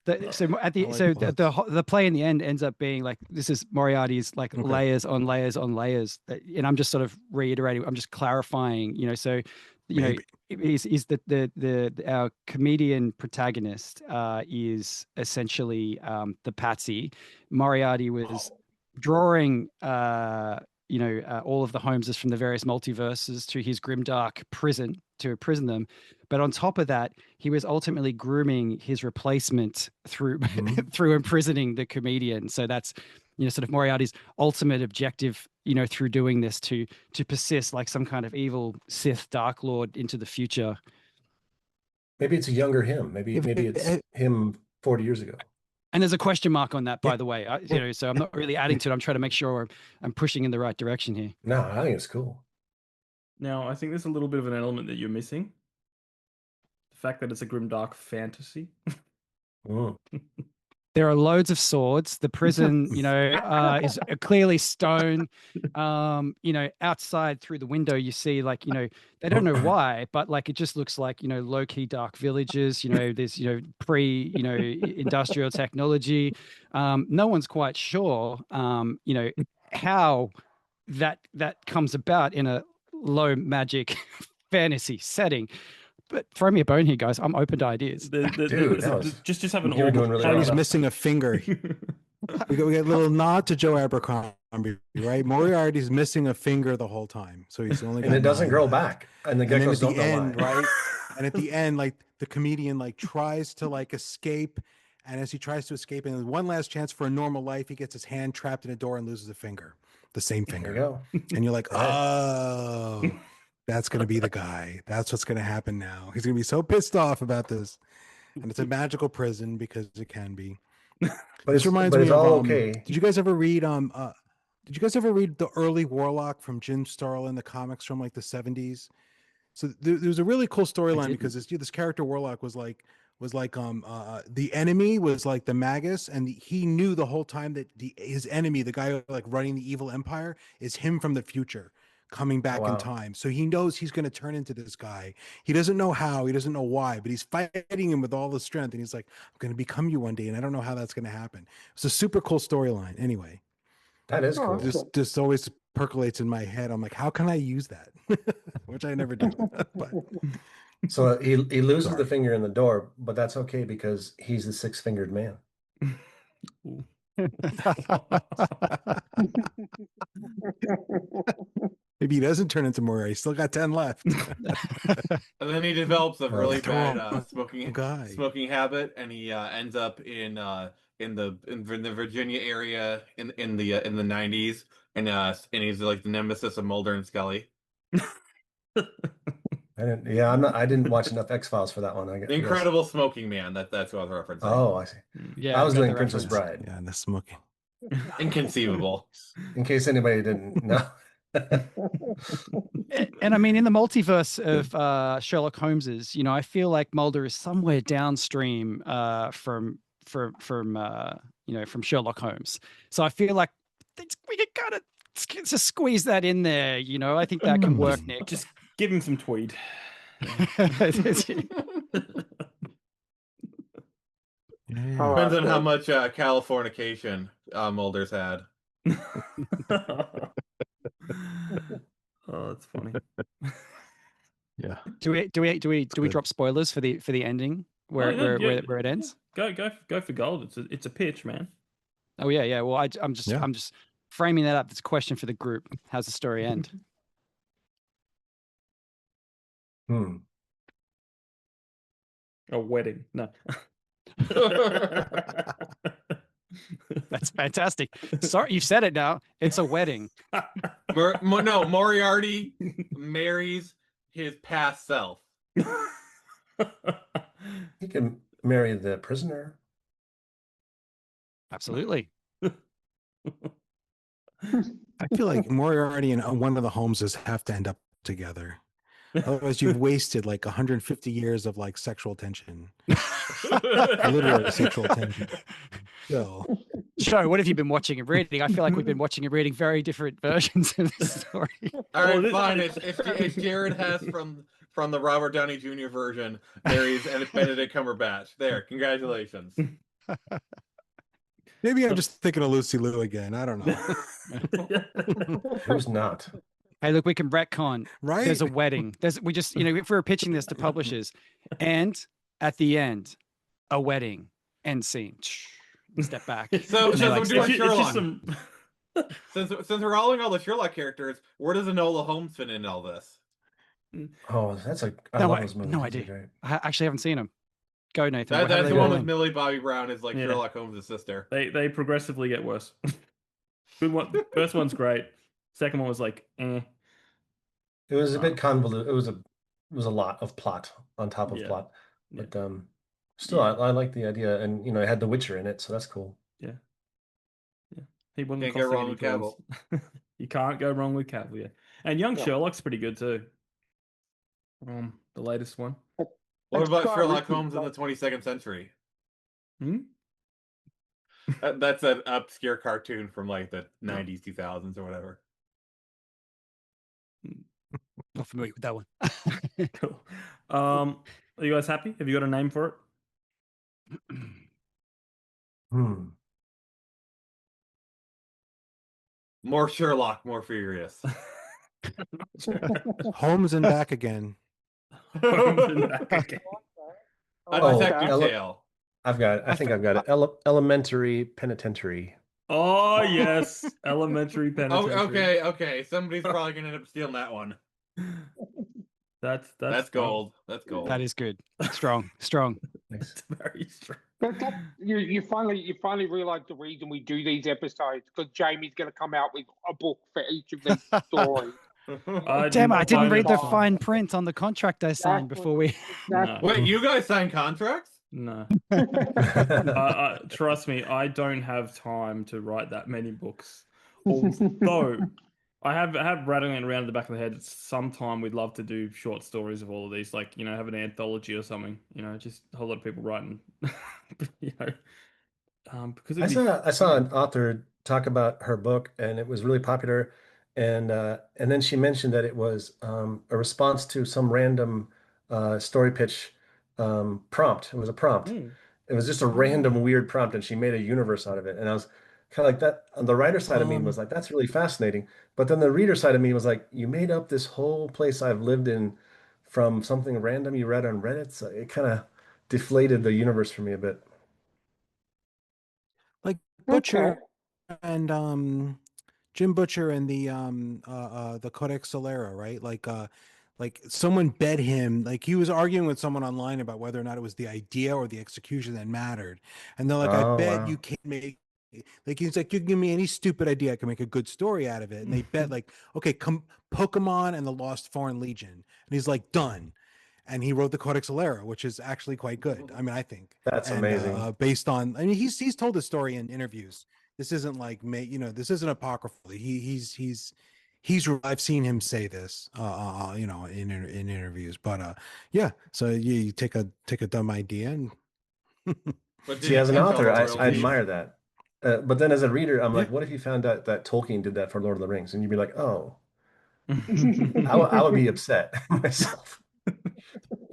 Speaker 6: So at the
Speaker 3: I like
Speaker 6: so
Speaker 3: plots.
Speaker 6: the play in the end ends up being like this is Moriarty's like
Speaker 3: Okay.
Speaker 6: layers on layers on layers, and I'm just sort of reiterating. I'm just clarifying. So
Speaker 3: Maybe.
Speaker 6: is the our comedian protagonist is essentially the patsy. Moriarty was drawing all of the Holmeses from the various multiverses to his grimdark prison to imprison them. But on top of that, he was ultimately grooming his replacement through
Speaker 5: Mhm.
Speaker 6: through imprisoning the comedian. So that's sort of Moriarty's ultimate objective, through doing this to persist like some kind of evil Sith Dark Lord into the future.
Speaker 5: Maybe it's a younger him. Maybe it's him 40 years ago.
Speaker 6: And there's a question mark on that, by
Speaker 3: Yeah.
Speaker 6: the way. So I'm not really adding to it. I'm trying to make sure I'm pushing in the right direction here.
Speaker 5: No, I think it's cool.
Speaker 1: Now, I think there's a little bit of an element that you're missing. The fact that it's a grimdark fantasy.
Speaker 5: Mm.
Speaker 6: There are loads of swords. The prison, is clearly stone. Outside through the window, you see they don't know why, but it just looks like low key dark villages. There's pre industrial technology. No one's quite sure how that comes about in a low magic fantasy setting. But throw me a bone here, guys. I'm open to ideas.
Speaker 1: Just have an
Speaker 5: You're doing really
Speaker 3: He's
Speaker 5: well.
Speaker 3: missing a finger. we get a little nod to Joe Abercrombie, right? Moriarty's missing a finger the whole time, so he's only.
Speaker 5: And it doesn't grow back, and the geckos don't
Speaker 3: end,
Speaker 5: know why.
Speaker 3: right? And at the end, the comedian tries to escape, and as he tries to escape, and one last chance for a normal life, he gets his hand trapped in a door and loses a finger, the same finger.
Speaker 5: There you go.
Speaker 3: And you're like, oh. That's going to be the guy. That's what's going to happen now. He's going to be so pissed off about this. And it's a magical prison because it can be.
Speaker 5: But
Speaker 3: this reminds me
Speaker 5: it's
Speaker 3: of
Speaker 5: all okay.
Speaker 3: Did you guys ever read the early Warlock from Jim Starlin, the comics from the 70s? So there was a really cool storyline because this character Warlock was the enemy was the Magus, and he knew the whole time that his enemy, the guy running the evil empire, is him from the future coming back in time. So he knows he's going to turn into this guy. He doesn't know how, he doesn't know why, but he's fighting him with all the strength. And he's like, I'm going to become you one day. And I don't know how that's going to happen. It's a super cool storyline. Anyway,
Speaker 5: that is cool.
Speaker 3: Just always percolates in my head. I'm like, how can I use that? Which I never do. But
Speaker 5: so he loses the finger in the door, but that's okay because he's the six-fingered man.
Speaker 3: Maybe he doesn't turn into Moriarty. He's still got 10 left.
Speaker 4: And then he develops a really bad smoking habit, and he ends up in the Virginia area in the 90s, and he's the nemesis of Mulder and Scully.
Speaker 5: I didn't watch enough X-Files for that one.
Speaker 4: The Incredible Smoking Man. That's what I was referencing.
Speaker 5: Oh, I see.
Speaker 6: Yeah,
Speaker 5: I was doing Princess Bride.
Speaker 3: Yeah, the smoking.
Speaker 4: Inconceivable.
Speaker 5: In case anybody didn't know.
Speaker 6: And I mean, in the multiverse of Sherlock Holmes's, I feel like Mulder is somewhere downstream from Sherlock Holmes. So I feel like we could kind of just squeeze that in there. I think that can work, Nick.
Speaker 1: Just give him some tweed.
Speaker 4: Depends on how much Californication Mulder's had.
Speaker 1: Oh, that's funny.
Speaker 3: Yeah.
Speaker 6: Do we drop spoilers for the ending where it ends?
Speaker 1: Go for gold. It's a pitch, man.
Speaker 6: Oh yeah. Well, I'm just framing that up. It's a question for the group. How's the story end?
Speaker 1: A wedding. No.
Speaker 6: That's fantastic. Sorry, you've said it now. It's a wedding.
Speaker 4: No, Moriarty marries his past self.
Speaker 5: He can marry the prisoner.
Speaker 6: Absolutely.
Speaker 3: I feel like Moriarty and one of the Holmeses have to end up together. Otherwise, you've wasted 150 years of sexual tension, literary sexual tension. So,
Speaker 6: Joe, what have you been watching and reading? I feel like we've been watching and reading very different versions of the story.
Speaker 4: All right, fine. If Jared has from the Robert Downey Jr. version, marries Benedict Cumberbatch. There, congratulations.
Speaker 3: Maybe I'm just thinking of Lucy Liu again. I don't know.
Speaker 5: Who's not?
Speaker 6: Hey, look, we can retcon.
Speaker 3: Right?
Speaker 6: There's a wedding. We just, if we were pitching this to publishers, and at the end, a wedding end scene. Step back.
Speaker 4: So we're doing Sherlock.
Speaker 1: Some...
Speaker 4: Since we're rolling all the Sherlock characters, where does Enola Holmes fit in all this?
Speaker 5: Oh, I love those movies.
Speaker 6: No idea. I actually haven't seen them. Go, Nathan.
Speaker 4: That's the one with Millie Bobby Brown is Sherlock Holmes' sister.
Speaker 1: They progressively get worse. Good one. First one's great. Second one was eh.
Speaker 5: It was a bit convoluted. It was a lot of plot on top of plot, but still, I like the idea, and it had The Witcher in it, so that's cool.
Speaker 1: Yeah. He wouldn't
Speaker 4: can't go wrong with Cavill.
Speaker 1: You can't go wrong with Cavill, yeah. And young Sherlock's pretty good too. The latest one.
Speaker 4: What about Sherlock Holmes in the 22nd century? That's an obscure cartoon from like the 90s, 2000s, or whatever.
Speaker 6: Not familiar with that one.
Speaker 1: Cool. Are you guys happy? Have you got a name for it?
Speaker 5: Hmm.
Speaker 4: More Sherlock, more furious.
Speaker 3: Holmes and back again.
Speaker 1: Holmes and back again.
Speaker 4: A
Speaker 5: Oh,
Speaker 4: detective
Speaker 5: Ella-
Speaker 4: tale.
Speaker 5: I've got it. I think I've got it. Elementary Penitentiary.
Speaker 1: Oh yes, Elementary
Speaker 4: Oh,
Speaker 1: Penitentiary.
Speaker 4: okay. Somebody's probably gonna end up stealing that one.
Speaker 1: That's
Speaker 4: That's
Speaker 1: strong.
Speaker 4: gold. That's gold.
Speaker 6: That is good. Strong. Strong.
Speaker 5: Nice.
Speaker 1: It's very strong.
Speaker 2: But you finally realize the reason we do these episodes, because Jamie's going to come out with a book for each of these stories.
Speaker 6: Damn, I didn't read the
Speaker 2: fine.
Speaker 6: fine print on the contract I signed before we.
Speaker 1: No.
Speaker 4: Wait, you guys sign contracts?
Speaker 1: No. Trust me, I don't have time to write that many books. Although I have rattling around in the back of the head. Sometime we'd love to do short stories of all of these, like have an anthology or something. Just a whole lot of people writing. Because
Speaker 5: I saw an author talk about her book, and it was really popular. And then she mentioned that it was a response to some random story pitch prompt. It was a prompt. It was just a random weird prompt, and she made a universe out of it. And I was kind of like that. On the writer side of me was like, that's really fascinating. But then the reader side of me was like, you made up this whole place I've lived in from something random you read on Reddit. So it kind of deflated the universe for me a bit.
Speaker 3: Like Butcher and Jim Butcher and the Codex Solera, right? Like someone bet him, like he was arguing with someone online about whether or not it was the idea or the execution that mattered. And they're like, I
Speaker 5: Oh,
Speaker 3: bet
Speaker 5: wow.
Speaker 3: you can't make, like, he's like, you can give me any stupid idea, I can make a good story out of it. And they bet like, okay, come Pokemon and the Lost Foreign Legion. And he's like, done. And he wrote the Codex Alera, which is actually quite good. I mean, I think
Speaker 5: That's amazing.
Speaker 3: based on, I mean, he's told the story in interviews. This isn't like, this isn't apocryphal. I've seen him say this, in interviews. But yeah, so you take a dumb idea and.
Speaker 4: But
Speaker 5: See, as an
Speaker 4: didn't
Speaker 5: author,
Speaker 4: tell the
Speaker 5: I
Speaker 4: royalties.
Speaker 5: admire that. But then as a reader, I'm like,
Speaker 3: Yeah.
Speaker 5: what if you found out that Tolkien did that for Lord of the Rings? And you'd be like, oh, I would be upset myself.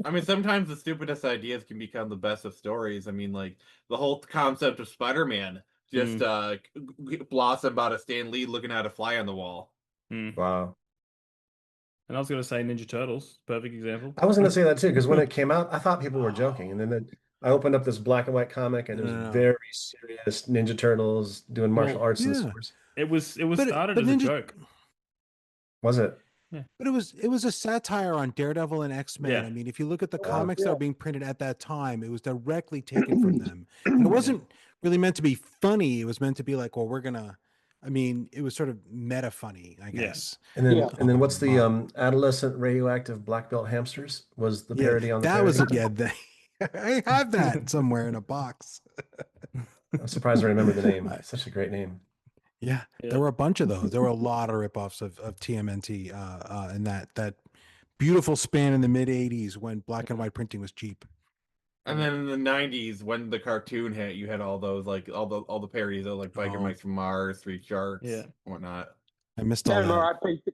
Speaker 4: I mean, sometimes the stupidest ideas can become the best of stories. I mean, like the whole concept of Spider-Man just blossomed out of Stan Lee looking at a fly on the wall.
Speaker 5: Wow.
Speaker 1: And I was going to say Ninja Turtles, perfect example.
Speaker 5: I was going to say that too, because when it came out, I thought people were joking. And then I opened up this black and white comic, and it was very serious Ninja Turtles doing martial arts and swords.
Speaker 1: It was started as a joke.
Speaker 5: Was it?
Speaker 1: Yeah.
Speaker 3: But it was a satire on Daredevil and X-Men.
Speaker 1: Yeah.
Speaker 3: I mean, if you look at the comics that were being printed at that time, it was directly taken from them. And it wasn't really meant to be funny. It was meant to be like, well, it was sort of meta funny, I guess.
Speaker 5: And then what's the adolescent radioactive black belt hamsters was the parody on the parody?
Speaker 3: I have that somewhere in a box.
Speaker 5: I'm surprised I remember the name. It's such a great name.
Speaker 3: Yeah, there were a bunch of those. There were a lot of ripoffs of TMNT in that beautiful span in the mid 80s when black and white printing was cheap.
Speaker 4: And then in the 90s, when the cartoon hit, you had all those like all the parodies of like Biker Mice from Mars, Three Sharks, whatnot.
Speaker 3: I missed all that.
Speaker 2: Pizza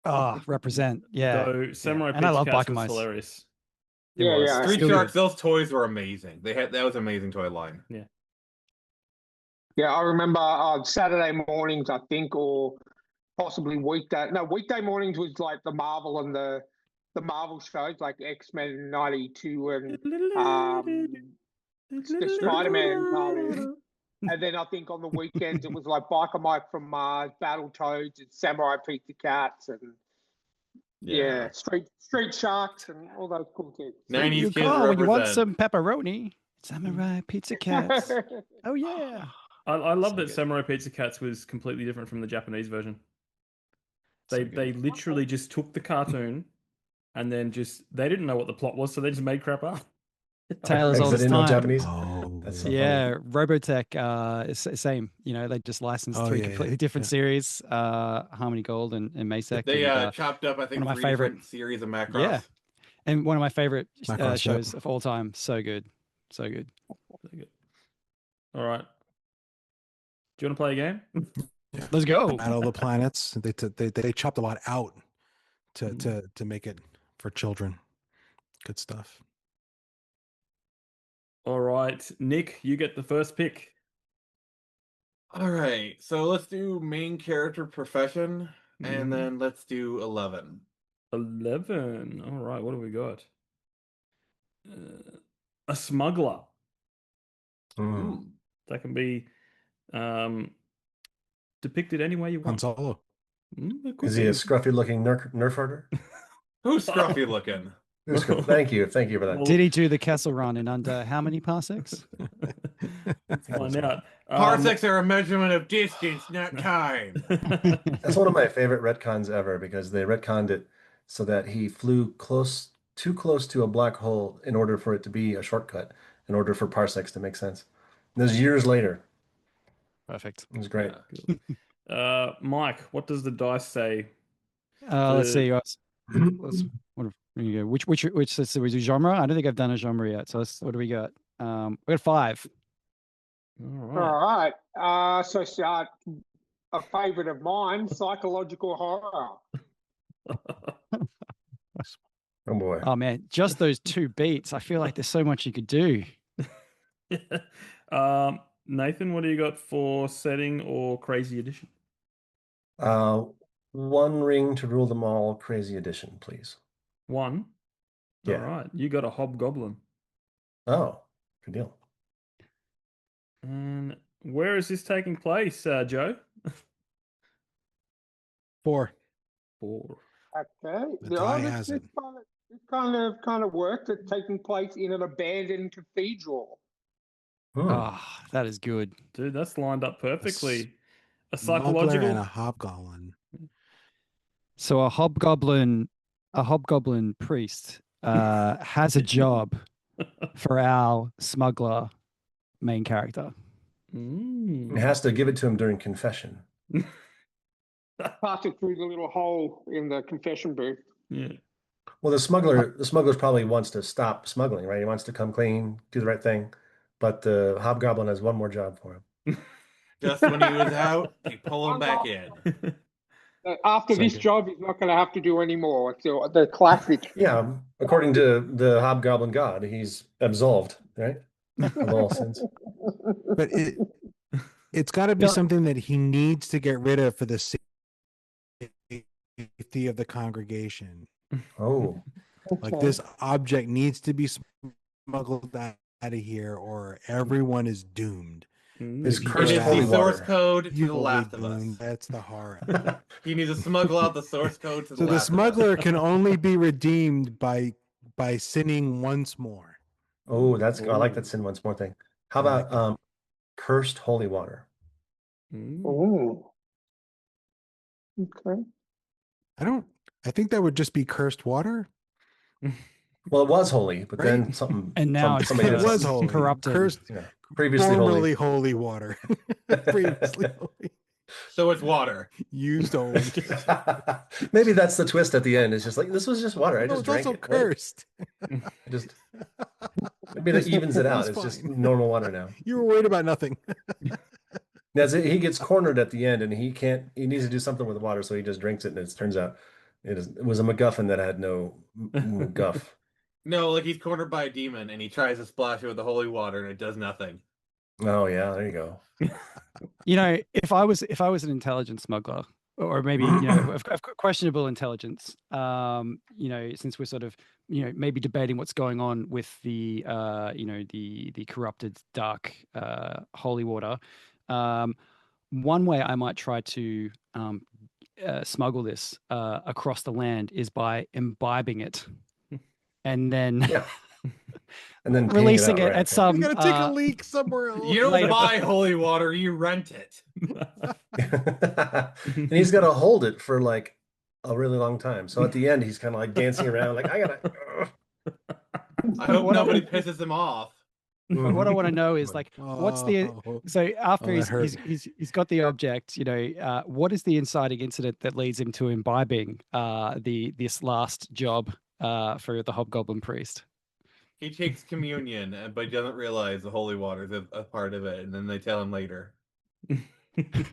Speaker 2: Cats.
Speaker 6: Represent. Yeah.
Speaker 1: So Samurai
Speaker 6: And I love
Speaker 1: Pizza Cats
Speaker 6: Biker
Speaker 1: was
Speaker 6: Mice.
Speaker 1: hilarious.
Speaker 4: Three
Speaker 6: Still
Speaker 4: Sharks,
Speaker 6: good.
Speaker 4: those toys were amazing. That was an amazing toy line.
Speaker 2: Yeah, I remember Saturday mornings, I think, or possibly weekday. No, weekday mornings was like the Marvel and the Marvel shows, like X-Men '92 and the Spider-Man cartoon. And then I think on the weekends it was like Biker Mike from Mars, Battletoads, and Samurai Pizza Cats, and Street Sharks, and all those cool kids.
Speaker 4: 90s kids
Speaker 6: when you want
Speaker 4: represent.
Speaker 6: some pepperoni, Samurai Pizza Cats. Oh yeah.
Speaker 1: I love that Samurai Pizza Cats was completely different from the Japanese version. They literally just took the cartoon and then they didn't know what the plot was, so they just made crap up.
Speaker 6: Taylor's all
Speaker 5: I
Speaker 6: the
Speaker 5: didn't know
Speaker 6: time.
Speaker 5: Japanese.
Speaker 3: That's
Speaker 5: so
Speaker 6: Yeah, Robotech is same. They just licensed three completely different series, Harmony Gold and Masek.
Speaker 4: They
Speaker 6: and,
Speaker 4: chopped up, I think,
Speaker 6: one of my
Speaker 4: three
Speaker 6: favorite
Speaker 4: different series of Macross.
Speaker 6: Yeah, and one of my favorite
Speaker 3: Macross,
Speaker 6: shows of all time. So good, so good.
Speaker 1: All right. Do you want to play a game?
Speaker 6: Let's go.
Speaker 3: At all the planets, they chopped a lot out to make it for children. Good stuff.
Speaker 1: All right, Nick, you get the first pick.
Speaker 4: All right, so let's do main character profession,
Speaker 1: Mhm.
Speaker 4: and then let's do 11.
Speaker 1: 11. All right, what do we got? A smuggler.
Speaker 5: Mm.
Speaker 1: That can be depicted any way you
Speaker 3: Han
Speaker 1: want.
Speaker 3: Solo.
Speaker 1: It could
Speaker 5: Is he a
Speaker 1: be.
Speaker 5: scruffy-looking nerf herder?
Speaker 4: Who's scruffy looking?
Speaker 5: Who's scruffy? Thank you for that.
Speaker 1: Well,
Speaker 6: Did he do the Kessel Run in under how many parsecs?
Speaker 1: Find out.
Speaker 4: Parsecs are a measurement of distance, not time.
Speaker 5: That's one of my favorite retcons ever because they retconned it so that he flew too close to a black hole in order for it to be a shortcut, in order for parsecs to make sense. And this is years later.
Speaker 6: Perfect.
Speaker 5: It was great.
Speaker 1: Mike, what does the dice say?
Speaker 6: Let's see, guys. What you go? Which let's see, we do genre? I don't think I've done a genre yet. So what do we got? We got 5.
Speaker 1: All right.
Speaker 2: All right. So start a favorite of mine, psychological horror.
Speaker 5: Oh boy.
Speaker 6: Oh man, just those 2 beats. I feel like there's so much you could do.
Speaker 1: Nathan, what do you got for setting or crazy edition?
Speaker 5: One ring to rule them all, crazy edition, please.
Speaker 1: 1.
Speaker 5: Yeah.
Speaker 1: All right. You got a hobgoblin.
Speaker 5: Oh, good deal.
Speaker 1: And where is this taking place, Joe?
Speaker 3: 4.
Speaker 1: 4.
Speaker 2: Okay.
Speaker 3: The die has
Speaker 2: this
Speaker 3: it.
Speaker 2: kind of works. It's taking place in an abandoned cathedral.
Speaker 6: Ah, that is good.
Speaker 1: Dude, that's lined up perfectly. A
Speaker 3: Smuggler
Speaker 1: psychological
Speaker 3: and a hobgoblin.
Speaker 6: So a hobgoblin priest has a job for our smuggler main character.
Speaker 5: It has to give it to him during confession.
Speaker 2: Pass it through the little hole in the confession booth.
Speaker 1: Yeah.
Speaker 5: Well, the smuggler probably wants to stop smuggling, right? He wants to come clean, do the right thing. But the hobgoblin has one more job for him.
Speaker 4: Just when he was out, they pull him back in.
Speaker 2: After this job, he's not going to have to do any more. So the classic.
Speaker 5: Yeah, according to the hobgoblin god, he's absolved, right? Of all sins.
Speaker 3: But it's got to be something that he needs to get rid of for the safety of the congregation.
Speaker 5: Oh,
Speaker 3: Like this object needs to be smuggled out of here, or everyone is doomed.
Speaker 5: Is
Speaker 3: If you
Speaker 5: cursed
Speaker 4: It
Speaker 3: go
Speaker 4: is
Speaker 5: holy
Speaker 3: out-
Speaker 4: the source
Speaker 5: water.
Speaker 4: code to
Speaker 3: You
Speaker 4: The
Speaker 3: will be
Speaker 4: Last of Us.
Speaker 3: doomed. That's the horror.
Speaker 4: He needs to smuggle out the source code to
Speaker 3: So
Speaker 4: The
Speaker 3: the
Speaker 4: Last of Us.
Speaker 3: smuggler can only be redeemed by sinning once more.
Speaker 5: Oh, I like that sin once more thing. How
Speaker 3: I like
Speaker 5: about cursed holy water?
Speaker 2: Oh. Okay.
Speaker 3: I think that would just be cursed water.
Speaker 5: Well, it was holy, but then
Speaker 3: Right.
Speaker 5: something.
Speaker 6: And now it's
Speaker 5: somebody
Speaker 3: It
Speaker 6: cursed.
Speaker 3: was holy.
Speaker 6: Corrupted.
Speaker 3: Cursed.
Speaker 5: Yeah, previously
Speaker 3: Formerly
Speaker 5: holy.
Speaker 3: holy water. Previously holy.
Speaker 4: So it's water.
Speaker 3: Used old.
Speaker 5: Maybe that's the twist at the end. It's just like this was just water. I
Speaker 3: No,
Speaker 5: just
Speaker 3: it's
Speaker 5: drank
Speaker 3: also
Speaker 5: it. Right?
Speaker 3: cursed.
Speaker 5: Maybe that evens it out.
Speaker 3: It's
Speaker 5: It's just
Speaker 3: fine.
Speaker 5: normal water now.
Speaker 3: You were worried about nothing.
Speaker 5: He gets cornered at the end, and he needs to do something with the water, so he just drinks it, and it turns out it was a MacGuffin that had no MacGuff.
Speaker 4: No, like he's cornered by a demon and he tries to splash it with the holy water and it does nothing.
Speaker 5: Oh yeah, there you go.
Speaker 6: You know, if I was an intelligence smuggler, or maybe of questionable intelligence, since we're sort of maybe debating what's going on with the the corrupted dark holy water, one way I might try to smuggle this across the land is by imbibing it, and then
Speaker 5: and then
Speaker 6: releasing it
Speaker 5: right,
Speaker 6: at some.
Speaker 3: You gotta take a leak somewhere else.
Speaker 4: You don't
Speaker 6: Later.
Speaker 4: buy holy water, you rent it.
Speaker 5: and he's got to hold it for like a really long time. So at the end, he's kind of like dancing around, like I gotta.
Speaker 4: I hope nobody pisses him off.
Speaker 6: But what I want to know is like, what's the so after he's got the object, what is the inciting incident that leads him to imbibing this last job for the hobgoblin priest?
Speaker 4: He takes communion, but he doesn't realize the holy water is a part of it, and then they tell him later.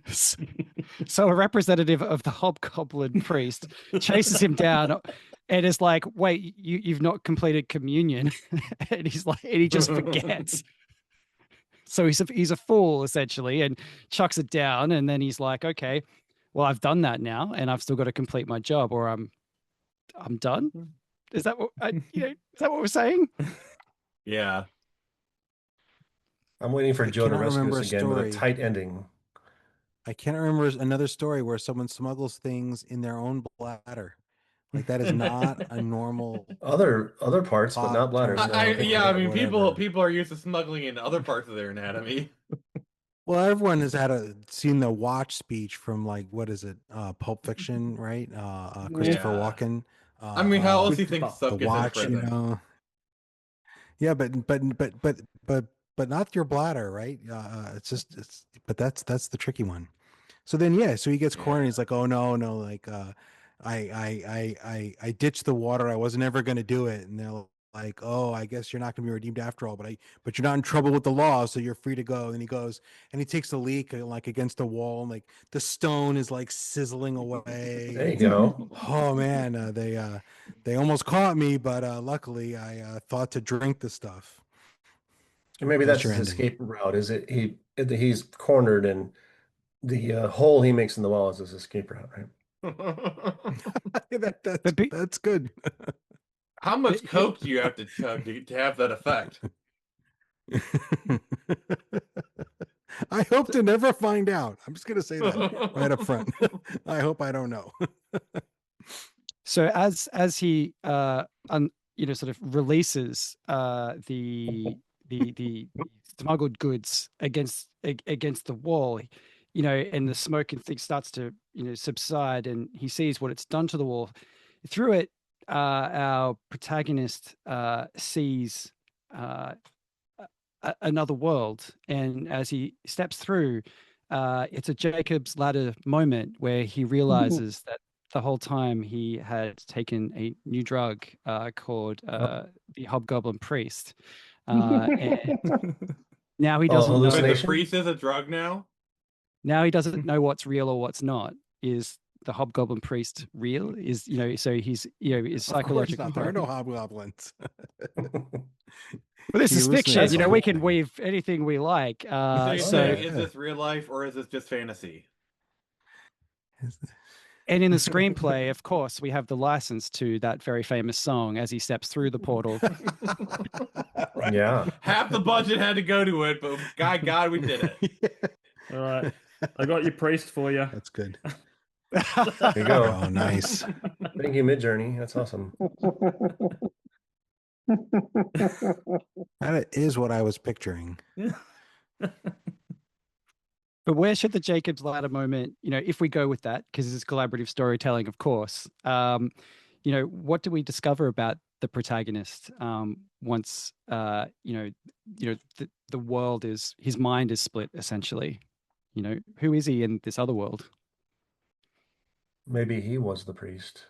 Speaker 6: So a representative of the hobgoblin priest chases him down and is like, wait, you've not completed communion. And he's like, and he just forgets. So he's a fool essentially, and chucks it down, and then he's like, okay, well, I've done that now, and I've still got to complete my job, or I'm done. Is that what is that what we're saying?
Speaker 4: Yeah.
Speaker 5: I'm waiting for
Speaker 3: I
Speaker 5: Joe to
Speaker 3: cannot
Speaker 5: rescue
Speaker 3: remember
Speaker 5: us
Speaker 3: a
Speaker 5: again with a
Speaker 3: story.
Speaker 5: tight ending.
Speaker 3: I can't remember another story where someone smuggles things in their own bladder. Like that is not a normal
Speaker 5: Other parts, but not
Speaker 3: plot
Speaker 5: bladders.
Speaker 3: turn
Speaker 5: No.
Speaker 4: I mean,
Speaker 3: whatever.
Speaker 4: people are used to smuggling in other parts of their anatomy.
Speaker 3: Well, everyone has seen the watch speech from like what is it, Pulp Fiction, right? Christopher
Speaker 4: Yeah.
Speaker 3: Walken.
Speaker 4: I mean, how else do you think
Speaker 1: Christopher.
Speaker 4: stuff
Speaker 3: The
Speaker 4: gets in
Speaker 3: watch, you
Speaker 4: prison?
Speaker 3: know. Yeah, but not your bladder, right? But that's the tricky one. So then, yeah, so he gets cornered. He's like, "Oh no, like, I ditched the water. I wasn't ever going to do it." And they're like, "Oh, I guess you're not going to be redeemed after all. But you're not in trouble with the law, so you're free to go." And he goes and he takes a leak like against a wall, and like the stone is like sizzling away.
Speaker 5: There you go.
Speaker 3: Oh man, they almost caught me, but luckily I thought to drink the stuff.
Speaker 5: And maybe
Speaker 3: That's
Speaker 5: that's
Speaker 3: your
Speaker 5: his
Speaker 3: ending.
Speaker 5: escape route. Is it he's cornered and the hole he makes in the wall is his escape route, right?
Speaker 3: That's good.
Speaker 4: How much coke do you have to chug to have that effect?
Speaker 3: I hope to never find out. I'm just gonna say that right up front. I hope I don't know.
Speaker 6: So as he sort of releases the smuggled goods against the wall, and the smoke and things starts to subside, and he sees what it's done to the wall. Through it, our protagonist sees another world, and as he steps through, it's a Jacob's ladder moment where he realizes that the whole time he had taken a new drug called the Hobgoblin Priest. And now he doesn't know.
Speaker 4: Wait, the
Speaker 5: hallucination?
Speaker 4: priest is a drug now?
Speaker 6: Now he doesn't know what's real or what's not. Is the Hobgoblin Priest real? Is so he's is psychological.
Speaker 3: Of course not. There are no hobgoblins.
Speaker 6: But this
Speaker 3: He
Speaker 6: is fiction.
Speaker 3: hallucinates
Speaker 6: We can
Speaker 3: everything.
Speaker 6: weave anything we like.
Speaker 4: So you're
Speaker 6: So
Speaker 4: saying, is this real life or is this just fantasy?
Speaker 6: and in the screenplay, of course, we have the license to that very famous song as he steps through the portal.
Speaker 3: Right.
Speaker 5: Yeah.
Speaker 4: Half the budget had to go to it, but God, we did it.
Speaker 1: All right, I got your priest for you.
Speaker 3: That's good.
Speaker 5: There you go.
Speaker 3: Oh, nice.
Speaker 5: Thank you, Midjourney. That's awesome.
Speaker 3: That is what I was picturing.
Speaker 6: But where should the Jacob's ladder moment, if we go with that, because this is collaborative storytelling, of course, what do we discover about the protagonist once, the world is, his mind is split, essentially? Who is he in this other world?
Speaker 5: Maybe he was the priest.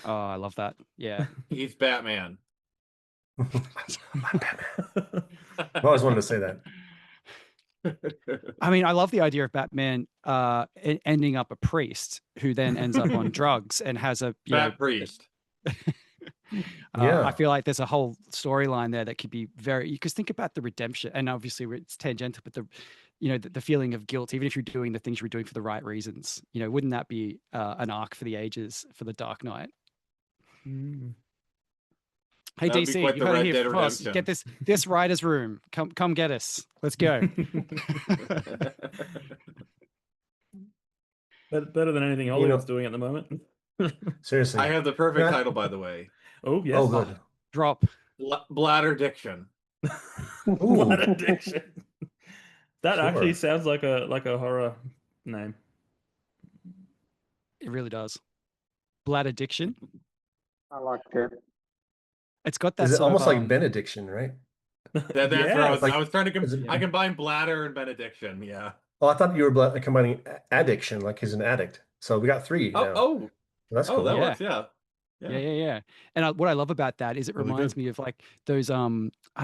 Speaker 6: Oh, I love that. Yeah.
Speaker 4: He's Batman.
Speaker 5: I always wanted to say that.
Speaker 6: I mean, I love the idea of Batman ending up a priest who then ends up on drugs and has a
Speaker 4: priest.
Speaker 5: Yeah.
Speaker 6: I feel like there's a whole storyline there that could be very, because think about the redemption, and obviously it's tangential, but the feeling of guilt, even if you're doing the things you're doing for the right reasons, wouldn't that be an arc for the ages for the Dark Knight?
Speaker 1: Mm.
Speaker 6: Hey,
Speaker 4: That'd be
Speaker 6: DC,
Speaker 4: quite
Speaker 6: you
Speaker 4: the
Speaker 6: heard
Speaker 4: Red
Speaker 6: it here
Speaker 4: Dead
Speaker 6: first.
Speaker 4: Redemption.
Speaker 6: Get this writer's room. Come get us. Let's go.
Speaker 1: Better than anything Hollywood's doing at the moment.
Speaker 5: Seriously.
Speaker 4: I have the perfect
Speaker 5: Yeah.
Speaker 4: title, by the way.
Speaker 1: Oh yes.
Speaker 5: Oh, good.
Speaker 6: Drop.
Speaker 4: Bladder Diction.
Speaker 1: Blood addiction. That
Speaker 5: Sure.
Speaker 1: actually sounds like a horror name.
Speaker 6: It really does. Blood addiction.
Speaker 2: I like it.
Speaker 6: It's got that
Speaker 5: Is it
Speaker 6: sort
Speaker 5: almost
Speaker 6: of,
Speaker 5: like benediction, right?
Speaker 4: That's where
Speaker 1: Yes.
Speaker 4: I was trying to
Speaker 5: Is it-
Speaker 4: I combine bladder and benediction. Yeah.
Speaker 5: Oh, I thought you were combining addiction, like he's an addict. So we got three now.
Speaker 4: Oh,
Speaker 5: That's cool.
Speaker 4: that
Speaker 6: Yeah.
Speaker 4: works. Yeah.
Speaker 6: Yeah. And what I love about that is it
Speaker 3: Really
Speaker 6: reminds
Speaker 3: good.
Speaker 6: me of like those I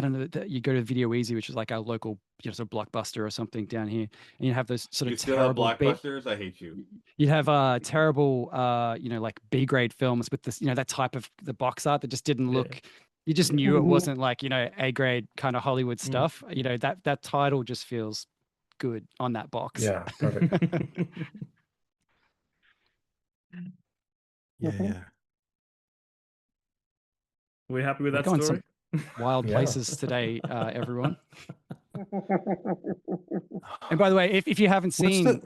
Speaker 6: don't know that you go to Video Easy, which is like our local sort of Blockbuster or something down here, and you have those sort
Speaker 4: You
Speaker 6: of
Speaker 4: still have
Speaker 6: terrible B.
Speaker 4: Blockbusters? I hate you.
Speaker 6: You'd have terrible like B grade films with this that type of the box art that just didn't
Speaker 1: Yeah.
Speaker 6: look. You just knew it wasn't like A grade kind of Hollywood stuff. That title just feels good on that box.
Speaker 5: Yeah, perfect.
Speaker 3: Yeah.
Speaker 1: We happy with
Speaker 6: We're
Speaker 1: that
Speaker 6: going
Speaker 1: story?
Speaker 6: Wild
Speaker 5: Yeah.
Speaker 6: places today, everyone. And by the way, if you haven't
Speaker 3: What's
Speaker 6: seen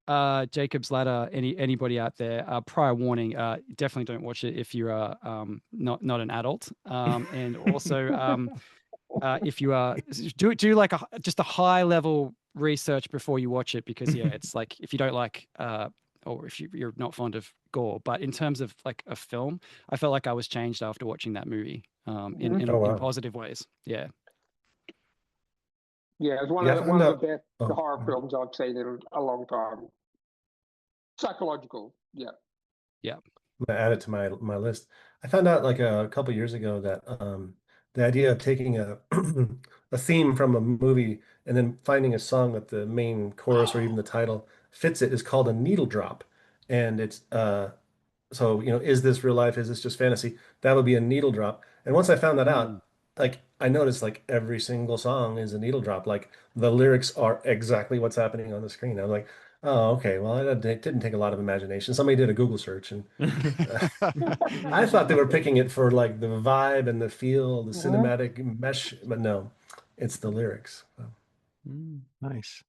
Speaker 3: the
Speaker 6: Jacob's Ladder, anybody out there, prior warning, definitely don't watch it if you're not an adult. And also if you are do like just a high level research before you watch it, because it's like if you don't like or if you're not fond of gore, but in terms of like a film, I felt like I was changed after watching that movie in
Speaker 5: Oh, wow.
Speaker 6: positive ways. Yeah.
Speaker 2: Yeah, it's one
Speaker 5: Yeah, I
Speaker 2: of
Speaker 5: found
Speaker 2: the
Speaker 5: out.
Speaker 2: best
Speaker 5: Oh,
Speaker 2: horror films I've seen in a long time. Psychological, yeah.
Speaker 6: Yeah.
Speaker 5: I'm gonna add it to my list. I found out like a couple years ago that the idea of taking a a theme from a movie and then finding a song that the main chorus or even the title fits it is called a needle drop. And it's so is this real life? Is this just fantasy? That would be a needle drop. And once I found that out, like I noticed like every single song is a needle drop. Like the lyrics are exactly what's happening on the screen. I'm like, oh, okay. Well, it didn't take a lot of imagination. Somebody did a Google search, and I thought they were picking it for like the vibe and the feel, the cinematic mesh, but no, it's the lyrics.
Speaker 3: nice?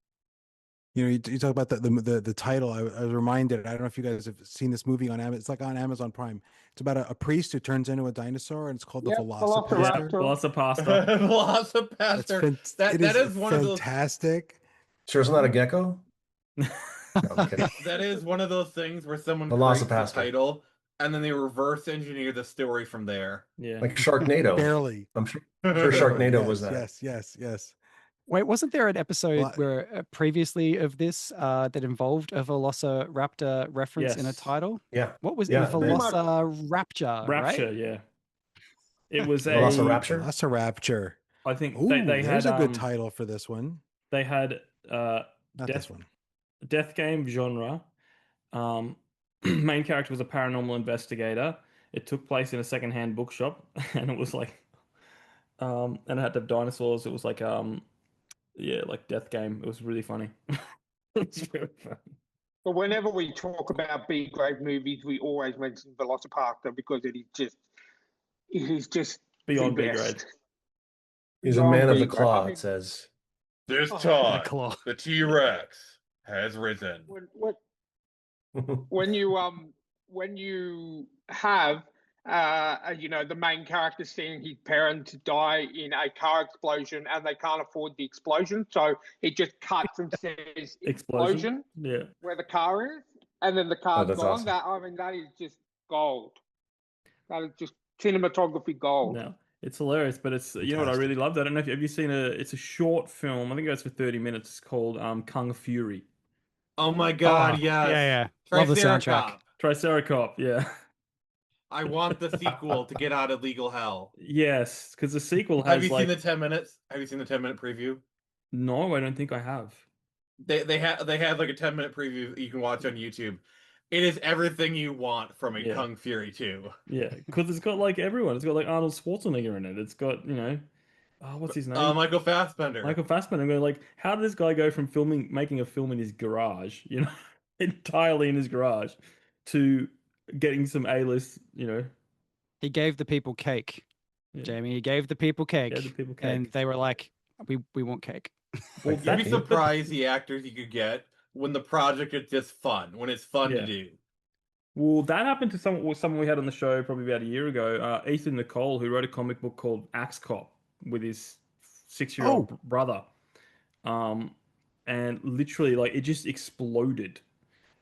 Speaker 3: You talk about the title. I was reminded. I don't know if you guys have seen this movie on Amazon. It's like on Amazon Prime. It's about a priest who turns into a dinosaur, and it's called the
Speaker 2: Yep,
Speaker 3: Velocipaster.
Speaker 2: Velociraptor.
Speaker 1: Lots of pasta.
Speaker 4: Velocipaster. That is one of those.
Speaker 3: Fantastic.
Speaker 5: Sure, it's not a gecko. No, I'm kidding.
Speaker 4: That is one of those things where someone creates the
Speaker 5: Velocipaster.
Speaker 4: title and then they reverse engineer the story from there.
Speaker 1: Yeah.
Speaker 5: Like Sharknado.
Speaker 3: Barely.
Speaker 5: I'm sure Sharknado was that.
Speaker 3: Yes.
Speaker 6: Wait, wasn't there an episode
Speaker 3: Well,
Speaker 6: where previously of this that involved a Velociraptor reference in a
Speaker 1: Yes.
Speaker 6: title?
Speaker 5: Yeah.
Speaker 6: What was
Speaker 5: Yeah,
Speaker 6: it? Velociraptor,
Speaker 1: Rapture,
Speaker 6: right?
Speaker 1: yeah. It was
Speaker 5: Velociraptor?
Speaker 3: Velociraptor.
Speaker 1: I think
Speaker 3: Ooh,
Speaker 1: they
Speaker 3: there's
Speaker 1: had
Speaker 3: a good title for this one.
Speaker 1: they had
Speaker 3: Not this one.
Speaker 1: death game genre. Main character was a paranormal investigator. It took place in a secondhand bookshop, and it was like, and it had to have dinosaurs. It was like, like death game. It was really funny. It's very funny.
Speaker 2: But whenever we talk about B grade movies, we always mention Velociraptor because it is just
Speaker 1: Beyond
Speaker 2: the
Speaker 1: B
Speaker 2: best.
Speaker 1: grade.
Speaker 5: He's a
Speaker 2: Beyond
Speaker 5: man of
Speaker 2: B
Speaker 5: the
Speaker 2: grade.
Speaker 5: claw,
Speaker 2: I mean,
Speaker 5: it says.
Speaker 4: This
Speaker 2: Oh,
Speaker 4: time,
Speaker 6: claw.
Speaker 4: the T-Rex has risen.
Speaker 2: when you have the main character seeing his parents die in a car explosion and they can't afford the explosion, so it just cuts and says explosion
Speaker 1: Yeah.
Speaker 2: where the car is, and then the car's
Speaker 5: that's
Speaker 2: gone.
Speaker 5: awesome.
Speaker 2: That is just gold. That is just cinematography gold.
Speaker 1: No, it's hilarious, but it's you know what I really loved. I don't know if have you seen it's a short film. I think it goes for 30 minutes. It's called Kung Fury.
Speaker 4: Oh my god,
Speaker 6: Oh,
Speaker 4: yes.
Speaker 6: yeah. Love the soundtrack.
Speaker 1: Triceracop, yeah.
Speaker 4: I want the sequel to get out of legal hell.
Speaker 1: Yes, because the sequel has
Speaker 4: Have you
Speaker 1: like
Speaker 4: seen the 10 minutes? Have you seen the 10-minute preview?
Speaker 1: no, I don't think I have.
Speaker 4: They had like a 10-minute preview that you can watch on YouTube. It is everything you want from a Kung Fury 2.
Speaker 1: Yeah, because it's got like everyone. It's got like Arnold Schwarzenegger in it. It's got what's his name?
Speaker 4: Michael Fassbender.
Speaker 1: Michael Fassbender. I'm going like, how did this guy go from making a film in his garage, entirely in his garage, to getting some A-list,
Speaker 6: He gave the people cake, Jamie. He gave the people cake,
Speaker 1: Yeah, the people
Speaker 6: and
Speaker 1: cake.
Speaker 6: they were like, "We want cake."
Speaker 1: Well,
Speaker 4: You'd
Speaker 1: that's
Speaker 4: be
Speaker 1: the
Speaker 4: surprised the actors you could get when the project is just fun, when it's fun
Speaker 1: Yeah.
Speaker 4: to do.
Speaker 1: Well, that happened to someone we had on the show probably about a year ago. Ethan Nicole, who wrote a comic book called Axe Cop with his 6-year-old brother, and literally like it just exploded.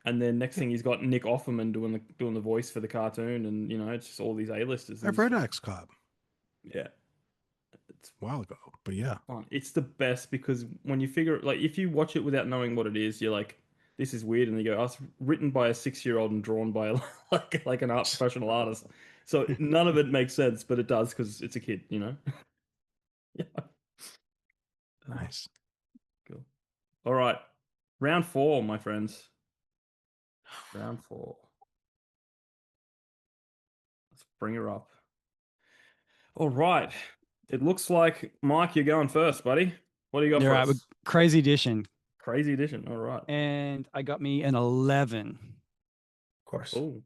Speaker 1: And then next thing he's got Nick Offerman doing the voice for the cartoon, and it's just all these A-listers.
Speaker 3: I've read Axe Cop.
Speaker 1: Yeah, it's
Speaker 3: a while ago, but yeah,
Speaker 1: fun. It's the best because when you figure like if you watch it without knowing what it is, you're like, this is weird, and you go, "Oh, it's written by a 6-year-old and drawn by like an professional artist." So none of it makes sense, but it does because it's a kid, you know? Yeah.
Speaker 3: Nice.
Speaker 1: Cool. All right. Round 4, my friends. Round 4. Let's bring her up. All right. It looks like, Mike, you're going first, buddy. What do you got
Speaker 6: All
Speaker 1: for
Speaker 6: right,
Speaker 1: us?
Speaker 6: crazy edition.
Speaker 1: Crazy edition. All right.
Speaker 6: And I got me an 11.
Speaker 5: Of course.
Speaker 1: Oh.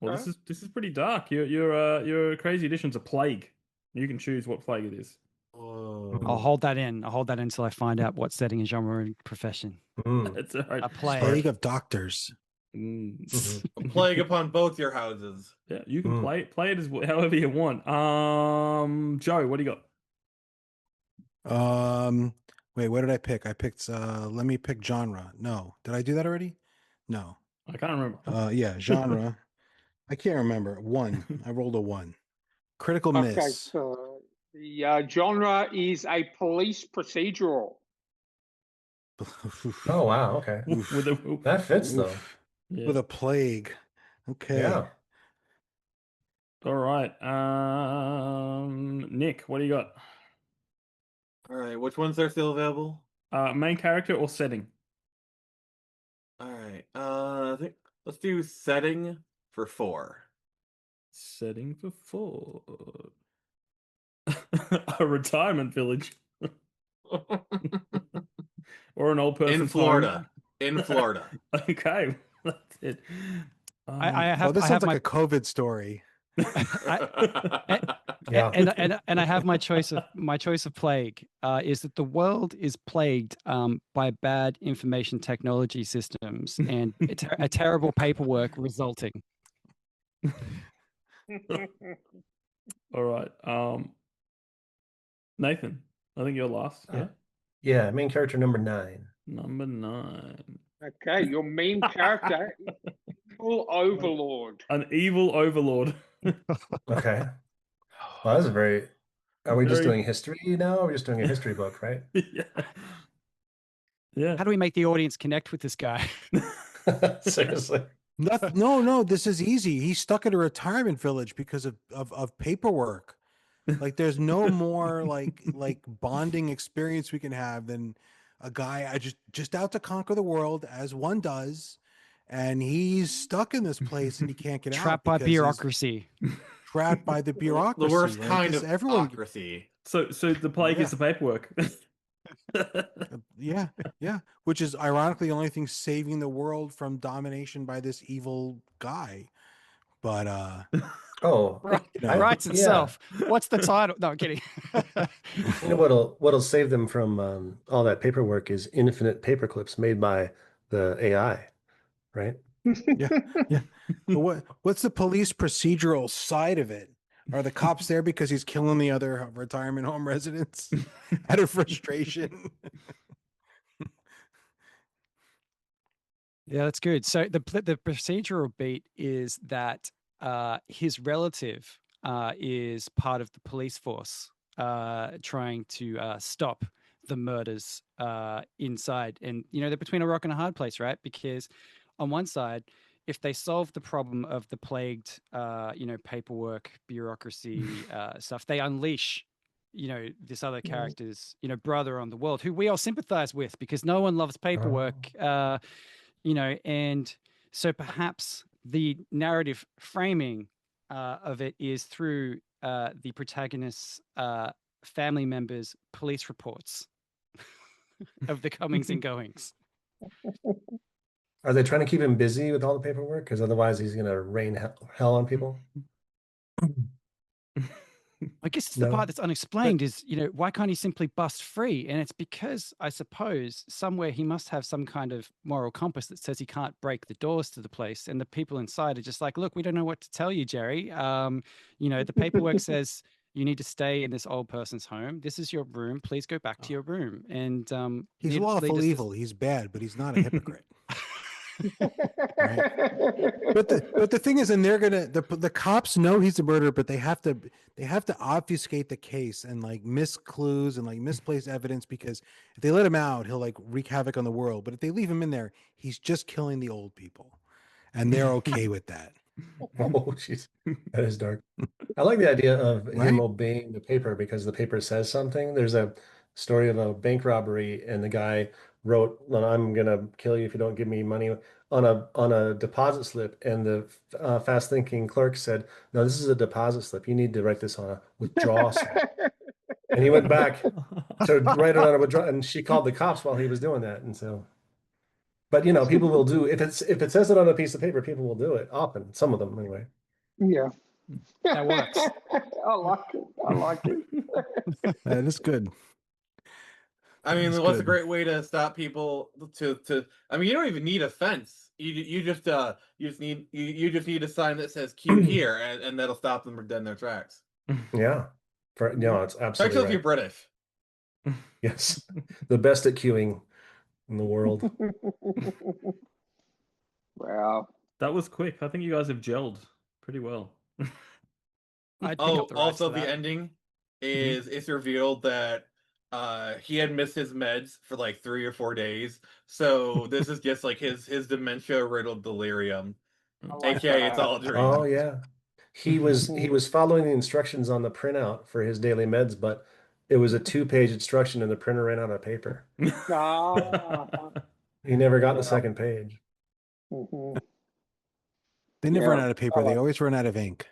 Speaker 1: Well, this is pretty dark. Your crazy edition's a plague. You can choose what plague it is.
Speaker 3: Whoa.
Speaker 6: I'll hold that in. I'll hold that in until I find out what setting and genre and profession.
Speaker 1: It's all right.
Speaker 6: A plague.
Speaker 3: Plague of doctors.
Speaker 1: Mm.
Speaker 4: A plague upon both your houses.
Speaker 1: Yeah, you can play it as however you want. Joe, what do you got?
Speaker 3: Wait, what did I pick? I picked let me pick genre. No. Did I do that already? No.
Speaker 1: I can't remember.
Speaker 3: Yeah, genre. I can't remember. 1. I rolled a 1. Critical
Speaker 2: Okay,
Speaker 3: miss.
Speaker 2: so the genre is a police procedural.
Speaker 5: Oh wow. Okay. That fits though.
Speaker 1: Yeah.
Speaker 3: With a plague. Okay.
Speaker 5: Yeah.
Speaker 1: All right. Nick, what do you got?
Speaker 4: All right, which ones are still available?
Speaker 1: Main character or setting?
Speaker 4: All right, I think let's do setting for 4.
Speaker 1: Setting for 4. A retirement village. Or an old person
Speaker 4: In Florida. In Florida.
Speaker 1: Okay, that's it.
Speaker 6: I have.
Speaker 3: This
Speaker 6: I
Speaker 3: sounds
Speaker 6: have
Speaker 3: like a COVID story.
Speaker 5: Yeah.
Speaker 6: And I have my choice of plague is that the world is plagued by bad information technology systems and a terrible paperwork resulting.
Speaker 1: All right. Nathan, I think you're last. Yeah.
Speaker 5: Yeah. Main character number 9.
Speaker 1: Number 9.
Speaker 2: Okay, your main character is Evil Overlord.
Speaker 1: An evil overlord.
Speaker 5: Okay. Well, that's a very. Are we just
Speaker 1: Very-
Speaker 5: doing history now? We're just doing a history book, right?
Speaker 1: Yeah. Yeah.
Speaker 6: How do we make the audience connect with this guy?
Speaker 5: Seriously.
Speaker 3: No, this is easy. He's stuck at a retirement village because of paperwork. Like there's no more like bonding experience we can have than a guy just out to conquer the world as one does, and he's stuck in this place and he can't get out.
Speaker 6: Trapped by bureaucracy.
Speaker 3: Trapped by the bureaucracy.
Speaker 4: The worst
Speaker 3: right?
Speaker 4: kind
Speaker 3: 'Cause
Speaker 4: of
Speaker 3: everyone.
Speaker 4: bureaucracy.
Speaker 1: So the plague is the paperwork.
Speaker 3: Yeah, which is ironically the only thing saving the world from domination by this evil guy. But
Speaker 5: Oh,
Speaker 6: Writes itself. What's the title? No, I'm kidding.
Speaker 5: You know what'll save them from all that paperwork is infinite paper clips made by the AI, right?
Speaker 3: yeah. But what's the police procedural side of it? Are the cops there because he's killing the other retirement home residents out of frustration?
Speaker 6: Yeah, that's good. So the procedural beat is that his relative is part of the police force trying to stop the murders inside. And, they're between a rock and a hard place, right? Because on one side, if they solve the problem of the plagued, paperwork, bureaucracy stuff, they unleash, this other character's, brother on the world who we all sympathize with because no one loves paperwork, and so perhaps the narrative framing of it is through the protagonist's family members' police reports of the comings and goings.
Speaker 5: Are they trying to keep him busy with all the paperwork? Because otherwise he's going to rain hell on people.
Speaker 6: I guess it's the part that's unexplained is, why can't he simply bust free? And it's because, I suppose, somewhere he must have some kind of moral compass that says he can't break the doors to the place. And the people inside are just like, look, we don't know what to tell you, Jerry. The paperwork says you need to stay in this old person's home. This is your room. Please go back to your room. And
Speaker 3: he's lawful evil. He's bad, but he's not a hypocrite. Right. But the thing is, and they're gonna the cops know he's a murderer, but they have to obfuscate the case and like miss clues and like misplace evidence, because if they let him out, he'll like wreak havoc on the world. But if they leave him in there, he's just killing the old people, and they're okay with that.
Speaker 5: Oh, jeez, that is dark. I like the idea of him
Speaker 3: Right?
Speaker 5: obeying the paper because the paper says something. There's a story of a bank robbery, and the guy wrote, "Well, I'm gonna kill you if you don't give me money," on a deposit slip, and the fast thinking clerk said, "No, this is a deposit slip. You need to write this on a withdrawal slip." And he went back to write it on a withdrawal, and she called the cops while he was doing that, and so. But people will do if it says it on a piece of paper, people will do it often. Some of them, anyway.
Speaker 2: Yeah.
Speaker 6: That works.
Speaker 2: I like it. I like it.
Speaker 3: That is good.
Speaker 4: I mean,
Speaker 3: That's
Speaker 4: what's a
Speaker 3: good.
Speaker 4: great way to stop people to I mean, you don't even need a fence. You just need a sign that says "Q here," and that'll stop them dead in their tracks.
Speaker 5: Yeah, it's absolutely
Speaker 4: Especially if
Speaker 5: right.
Speaker 4: you're British.
Speaker 5: Yes, the best at queuing in the world.
Speaker 2: Wow.
Speaker 1: That was quick. I think you guys have gelled pretty well.
Speaker 6: I'd pick
Speaker 4: Oh,
Speaker 6: up the rights
Speaker 4: also
Speaker 6: to
Speaker 4: the
Speaker 6: that.
Speaker 4: ending is it's revealed that he had missed his meds for like 3 or 4 days. So this is just like his dementia riddled delirium.
Speaker 2: I like
Speaker 4: AKA it's
Speaker 2: that.
Speaker 4: all a dream.
Speaker 5: Oh yeah, he was following the instructions on the printout for his daily meds, but it was a 2-page instruction, and the printer ran out of paper.
Speaker 2: Ah.
Speaker 5: He never got the
Speaker 2: Yeah.
Speaker 5: second page.
Speaker 2: Mhm.
Speaker 3: They never
Speaker 2: Yeah,
Speaker 3: run out of paper.
Speaker 2: I
Speaker 3: They
Speaker 2: like
Speaker 3: always run out of ink.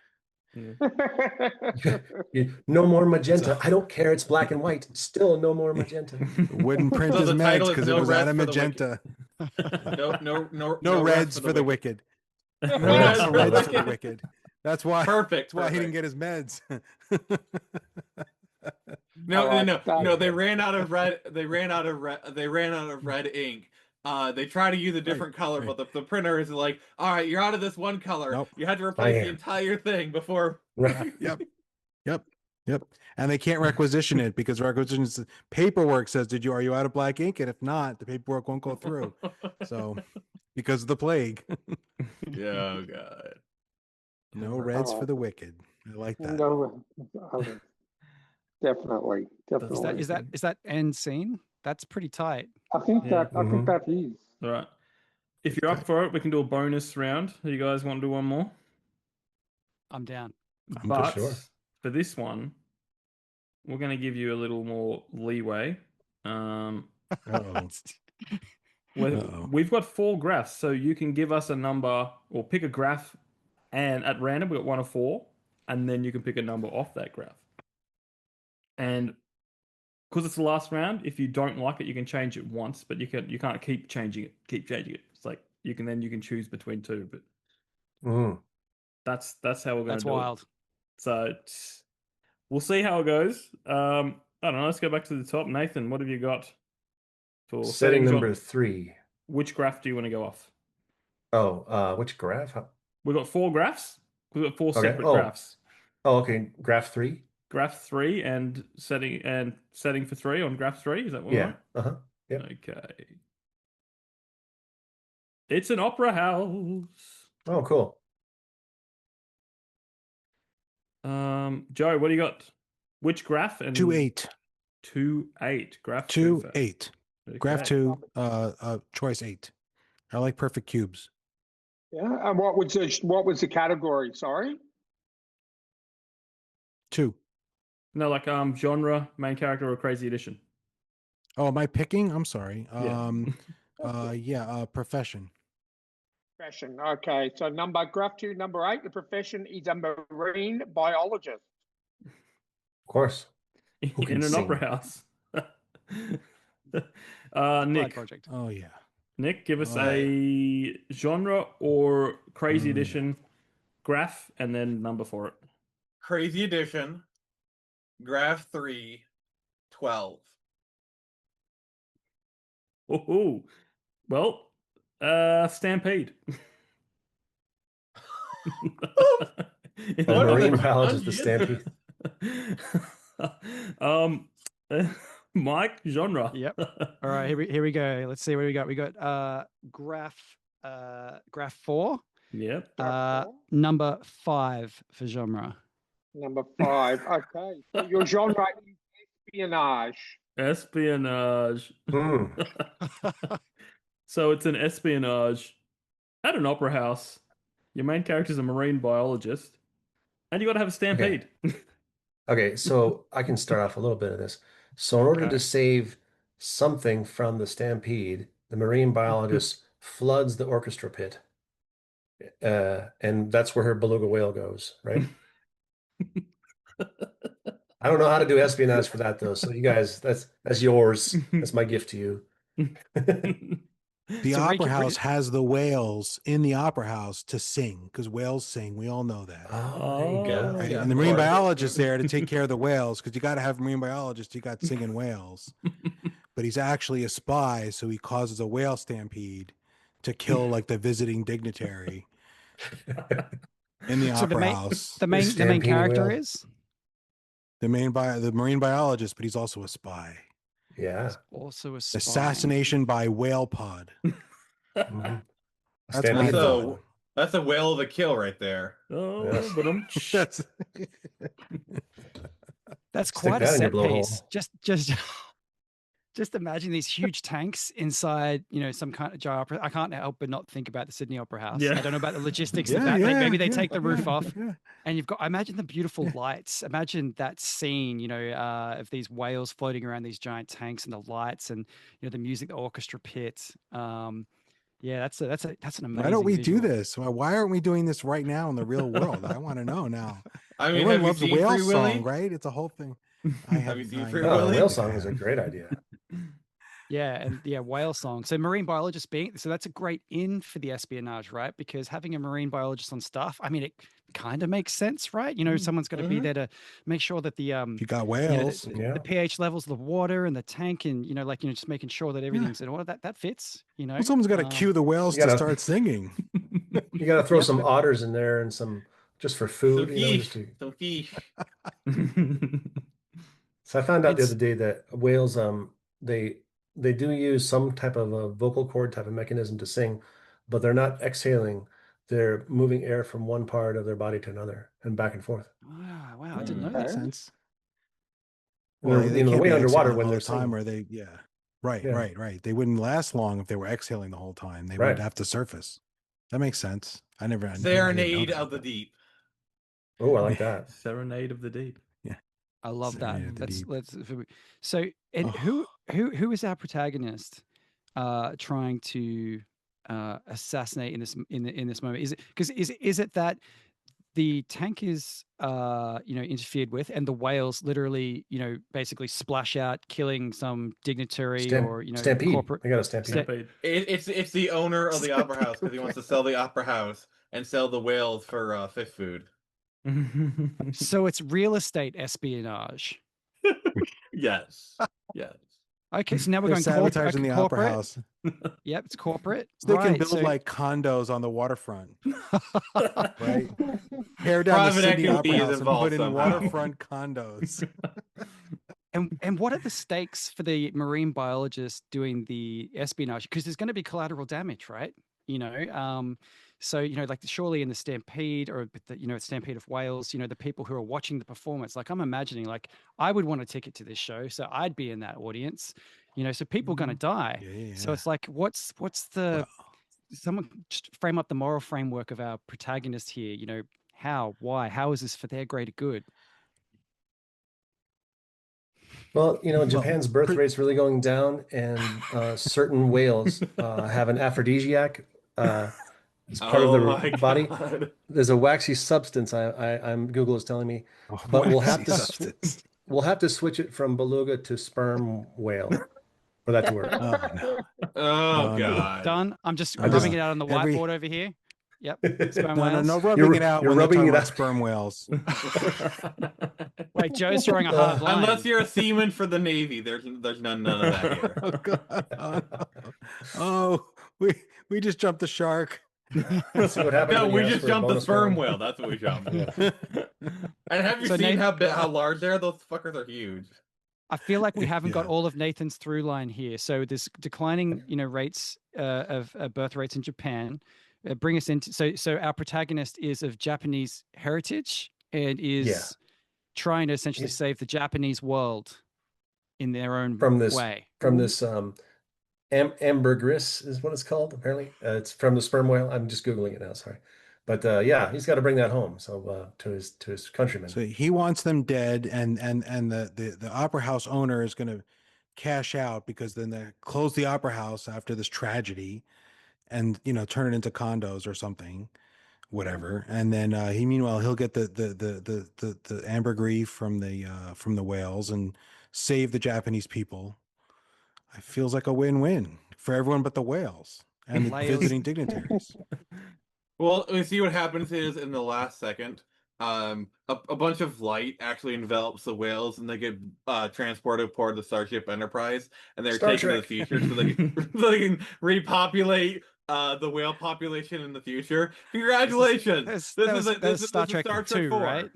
Speaker 5: No more magenta. I don't care. It's black and white. Still no more magenta.
Speaker 3: Wouldn't print
Speaker 4: So
Speaker 3: his
Speaker 4: the title
Speaker 3: meds
Speaker 4: is
Speaker 3: because it
Speaker 4: No
Speaker 3: was out
Speaker 4: Reds
Speaker 3: of
Speaker 4: for the Wicked.
Speaker 3: magenta.
Speaker 4: No
Speaker 3: Reds for the wicked.
Speaker 4: No
Speaker 3: No
Speaker 4: Reds
Speaker 3: more
Speaker 4: for the
Speaker 3: Reds for the
Speaker 4: Wicked.
Speaker 3: wicked. That's why.
Speaker 4: Perfect.
Speaker 3: That's why he didn't
Speaker 4: perfect.
Speaker 3: get his meds.
Speaker 4: No. They ran out of red. They ran out of red ink. They try to use a different color,
Speaker 3: right.
Speaker 4: but the printer is like, all right, you're out of this one color.
Speaker 3: Nope.
Speaker 4: You had to replace
Speaker 5: I
Speaker 4: the
Speaker 5: am.
Speaker 4: entire thing before.
Speaker 5: Right.
Speaker 3: Yep. And they can't requisition it because paperwork says, are you out of black ink? And if not, the paperwork won't go through. So, because of the plague.
Speaker 4: Yeah, oh god.
Speaker 3: No Reds for the wicked. I like that.
Speaker 2: No, definitely.
Speaker 6: Is that end scene? That's pretty tight.
Speaker 2: I think
Speaker 1: Yeah.
Speaker 2: that is.
Speaker 1: All right. If you're up for it, we can do a bonus round. You guys want to do one more?
Speaker 6: I'm down.
Speaker 1: But
Speaker 5: sure.
Speaker 1: for this one, we're going to give you a little more leeway.
Speaker 3: Uh-oh.
Speaker 1: We've got 4 graphs, so you can give us a number or pick a graph, and at random we've got 1 of 4, and then you can pick a number off that graph. And because it's the last round, if you don't like it, you can change it once, but you can't keep changing it. It's like you can choose between 2, but that's how we're going to do
Speaker 6: wild.
Speaker 1: it. So we'll see how it goes. I don't know. Let's go back to the top. Nathan, what have you got for
Speaker 5: Setting number 3.
Speaker 1: Which graph do you want to go off?
Speaker 5: Oh, which graph?
Speaker 1: We've got 4 graphs. We've got 4 separate
Speaker 5: Oh.
Speaker 1: graphs.
Speaker 5: Oh, okay. Graph 3.
Speaker 1: Graph 3 and setting for 3 on graph 3. Is that what?
Speaker 5: Yeah. Uh-huh. Yep.
Speaker 1: Okay. It's an opera house.
Speaker 5: Oh, cool.
Speaker 1: Joe, what do you got? Which graph? And
Speaker 3: 2-8.
Speaker 1: 2-8. Graph
Speaker 3: 2-8.
Speaker 1: Okay.
Speaker 3: Graph 2. Choice 8. I like perfect cubes.
Speaker 2: Yeah. And what was the category? Sorry.
Speaker 3: 2.
Speaker 1: No, like genre, main character, or crazy edition.
Speaker 3: Oh, am I picking? I'm sorry.
Speaker 1: Yeah.
Speaker 3: Profession.
Speaker 2: Profession. Okay. So graph 2, number 8. The profession is a marine biologist.
Speaker 5: Of course.
Speaker 1: In an opera house. Nick.
Speaker 6: Project.
Speaker 3: Oh yeah.
Speaker 1: Nick, give us a genre or crazy edition graph and then number for it.
Speaker 4: Crazy edition. Graph 3. 12.
Speaker 1: Oh, well, Stampede.
Speaker 5: A marine biologist, the Stampede.
Speaker 1: Mike, genre.
Speaker 6: Yep. All right, here we go. Let's see what we got. We got graph 4.
Speaker 1: Yep.
Speaker 6: Number 5 for genre.
Speaker 2: Number 5. Okay. So your genre is espionage.
Speaker 1: Espionage. So it's an espionage at an opera house. Your main character's a marine biologist, and you got to have a stampede.
Speaker 5: Okay, so I can start off a little bit of this. So in order to
Speaker 1: Okay.
Speaker 5: save something from the stampede, the marine biologist floods the orchestra pit. And that's where her beluga whale goes, right? I don't know how to do espionage for that though. So you guys, that's yours. That's my gift to you.
Speaker 3: The
Speaker 6: So
Speaker 3: opera house has the whales in the opera house to sing because whales sing. We all know that.
Speaker 5: Oh, there you go.
Speaker 3: Right?
Speaker 4: yeah,
Speaker 3: And the
Speaker 4: of
Speaker 3: marine
Speaker 4: course.
Speaker 3: biologist there to take care of the whales because you got to have a marine biologist. You got singing whales, but he's actually a spy, so he causes a whale stampede to kill like the visiting dignitary in the
Speaker 6: So the
Speaker 3: opera
Speaker 6: main
Speaker 3: house.
Speaker 6: the main
Speaker 5: Stampede
Speaker 6: character
Speaker 5: whale.
Speaker 6: is
Speaker 3: The marine biologist, but he's also a spy.
Speaker 5: Yeah.
Speaker 6: also a spy.
Speaker 3: Assassination by whale pod.
Speaker 5: Mhm.
Speaker 3: That's
Speaker 5: Stampede
Speaker 3: my
Speaker 4: That's
Speaker 5: whale.
Speaker 3: thought.
Speaker 4: that's a whale of a kill right there.
Speaker 1: Oh,
Speaker 5: Yes.
Speaker 1: but
Speaker 3: That's
Speaker 6: That's
Speaker 5: Stick
Speaker 6: quite a
Speaker 5: that in your
Speaker 6: set piece.
Speaker 5: blowhole.
Speaker 6: Just imagine these huge tanks inside, some kind of giant opera. I can't help but not think about the Sydney Opera House.
Speaker 1: Yeah.
Speaker 6: I don't know about the logistics of
Speaker 3: yeah,
Speaker 6: that.
Speaker 3: yeah.
Speaker 6: Maybe they
Speaker 3: yeah,
Speaker 6: take the roof
Speaker 3: yeah,
Speaker 6: off,
Speaker 3: yeah.
Speaker 6: and you've got. Imagine the beautiful
Speaker 3: Yeah.
Speaker 6: lights. Imagine that scene, of these whales floating around these giant tanks and the lights, and the music, the orchestra pit. Yeah, that's an amazing.
Speaker 3: Why don't we do
Speaker 6: visual.
Speaker 3: this? Why aren't we doing this right now in the real world? I want to know now.
Speaker 4: I mean,
Speaker 3: Everyone
Speaker 4: have you
Speaker 3: loves
Speaker 4: seen
Speaker 3: whale
Speaker 4: Free
Speaker 3: song,
Speaker 4: Willy?
Speaker 3: right? It's a whole thing. I
Speaker 4: Have you
Speaker 3: have.
Speaker 4: seen Free
Speaker 5: Oh, the
Speaker 4: Willy?
Speaker 5: whale song is a great idea.
Speaker 6: Yeah, and whale song. So marine biologist that's a great in for the espionage, right? Because having a marine biologist on staff, I mean, it kind of makes sense, right? Someone's got to be
Speaker 4: Mhm.
Speaker 6: there to make sure that the
Speaker 3: You got
Speaker 6: you know,
Speaker 3: whales.
Speaker 6: the,
Speaker 5: Yeah.
Speaker 6: the pH levels of the water and the tank, and just making sure that everything's in order. That fits.
Speaker 3: Well, someone's got to cue the whales
Speaker 5: You
Speaker 3: to
Speaker 5: gotta-
Speaker 3: start singing.
Speaker 5: You got to throw
Speaker 6: Yep.
Speaker 5: some otters in there and some just for
Speaker 4: Some
Speaker 5: food,
Speaker 4: fish.
Speaker 5: just to...
Speaker 4: Some fish.
Speaker 5: So I found out the
Speaker 6: It's
Speaker 5: other day that whales, they do use some type of a vocal cord type of mechanism to sing, but they're not exhaling. They're moving air from one part of their body to another and back and forth.
Speaker 6: wow, I didn't know
Speaker 3: Makes
Speaker 6: that.
Speaker 3: sense.
Speaker 5: And
Speaker 3: Well,
Speaker 5: they're,
Speaker 3: they
Speaker 5: they're
Speaker 3: can't
Speaker 5: way
Speaker 3: be
Speaker 5: underwater
Speaker 3: exhaling
Speaker 5: when
Speaker 3: all
Speaker 5: they're
Speaker 3: the time,
Speaker 5: singing.
Speaker 3: or they, yeah, right,
Speaker 5: Yeah.
Speaker 3: right. They wouldn't last long if they were exhaling the whole time. They would
Speaker 5: Right.
Speaker 3: have to surface. That makes sense. I didn't know
Speaker 4: Serenade
Speaker 3: that,
Speaker 4: of the
Speaker 3: but-
Speaker 4: Deep.
Speaker 5: Oh, I like that.
Speaker 1: Serenade of the Deep.
Speaker 6: I love that.
Speaker 3: Serenade of the
Speaker 6: Let's
Speaker 3: Deep.
Speaker 6: so and
Speaker 3: Oh.
Speaker 6: who is our protagonist trying to assassinate in this moment? Is it because is it that the tank is interfered with and the whales literally basically splash out killing some dignitary or
Speaker 5: Stampede.
Speaker 6: corporate
Speaker 5: They got a stampede.
Speaker 1: Stampede.
Speaker 4: It's the owner of the opera house because he wants to sell the opera house and sell the whales for fish food.
Speaker 6: So it's real estate espionage.
Speaker 4: Yes. Yes.
Speaker 6: Okay, so now we're
Speaker 3: They're
Speaker 6: going
Speaker 3: sabotaging the opera
Speaker 6: corporate.
Speaker 3: house.
Speaker 6: Yep, it's corporate.
Speaker 3: So they can
Speaker 6: Right,
Speaker 3: build
Speaker 6: so-
Speaker 3: like condos on the waterfront, right? Tear down
Speaker 4: Private
Speaker 3: the Sydney
Speaker 4: equity
Speaker 3: Opera
Speaker 4: is
Speaker 3: House and
Speaker 4: involved
Speaker 3: put in
Speaker 4: somehow.
Speaker 3: waterfront condos.
Speaker 6: And what are the stakes for the marine biologist doing the espionage? Because there's going to be collateral damage, right? So like surely in the stampede or the stampede of whales, the people who are watching the performance, like I'm imagining, like I would want a ticket to this show, so I'd be in that audience. So people are going to die.
Speaker 3: Yeah.
Speaker 6: So it's like, what's the
Speaker 3: Well,
Speaker 6: someone just frame up the moral framework of our protagonist here? Why, how is this for their greater good?
Speaker 5: Well, Japan's birth rate's really going down, and certain whales have an aphrodisiac as part of
Speaker 4: Oh my
Speaker 5: their body.
Speaker 4: God.
Speaker 5: There's a waxy substance. I'm Google is telling me, but we'll have
Speaker 3: waxy
Speaker 5: to
Speaker 3: substance.
Speaker 5: we'll have to switch it from beluga to sperm whale for that to work.
Speaker 3: Oh no.
Speaker 4: Oh
Speaker 3: no.
Speaker 4: God.
Speaker 6: Done. I'm just
Speaker 3: I
Speaker 6: rubbing
Speaker 3: just-
Speaker 6: it out on the
Speaker 3: every-
Speaker 6: whiteboard over here. Yep. Sperm
Speaker 3: No,
Speaker 6: whales.
Speaker 3: rubbing it out
Speaker 5: you're
Speaker 3: when they're
Speaker 5: rubbing
Speaker 3: talking
Speaker 5: it
Speaker 3: about
Speaker 5: out.
Speaker 3: sperm whales.
Speaker 6: Wait, Joe's drawing a hard line.
Speaker 4: Unless you're a seaman for the Navy, there's none of that here.
Speaker 3: Oh god. Oh, no. Oh, we just jumped the shark.
Speaker 5: Let's see what happens.
Speaker 4: No,
Speaker 5: when
Speaker 4: we
Speaker 5: you ask
Speaker 4: just
Speaker 5: for a
Speaker 4: jumped the
Speaker 5: bonus
Speaker 4: sperm
Speaker 5: round.
Speaker 4: whale. That's what we jumped.
Speaker 5: Yeah.
Speaker 4: And have you
Speaker 6: So
Speaker 4: seen
Speaker 6: Nate-
Speaker 4: how large they are? Those fuckers are huge.
Speaker 6: I feel like we haven't got
Speaker 3: Yeah.
Speaker 6: all of Nathan's through line here. So this declining, rates of birth rates in Japan bring us into. So our protagonist is of Japanese heritage and is
Speaker 5: Yeah.
Speaker 6: trying to essentially
Speaker 5: Yeah.
Speaker 6: save the Japanese world in their own
Speaker 5: From this-
Speaker 6: way.
Speaker 5: From this ambergris is what it's called. Apparently, it's from the sperm whale. I'm just googling it now. Sorry, But yeah, he's got to bring that home. So to his countrymen.
Speaker 3: So he wants them dead, and the opera house owner is going to cash out because then they close the opera house after this tragedy, and turn it into condos or something, whatever. And then meanwhile he'll get the ambergris from the whales and save the Japanese people. It feels like a win-win for everyone but the whales and the
Speaker 6: Whales.
Speaker 3: visiting dignitaries.
Speaker 4: Well, we see what happens is in the last second, a bunch of light actually envelops the whales, and they get transported aboard the Starship Enterprise, and they're
Speaker 5: Star
Speaker 4: taken to the
Speaker 5: Trek.
Speaker 4: future so they so they can repopulate the whale population in the future. Congratulations!
Speaker 6: That was
Speaker 4: This
Speaker 6: Star
Speaker 4: is
Speaker 6: Trek
Speaker 4: Star Trek
Speaker 6: 2,
Speaker 4: 4.
Speaker 6: right?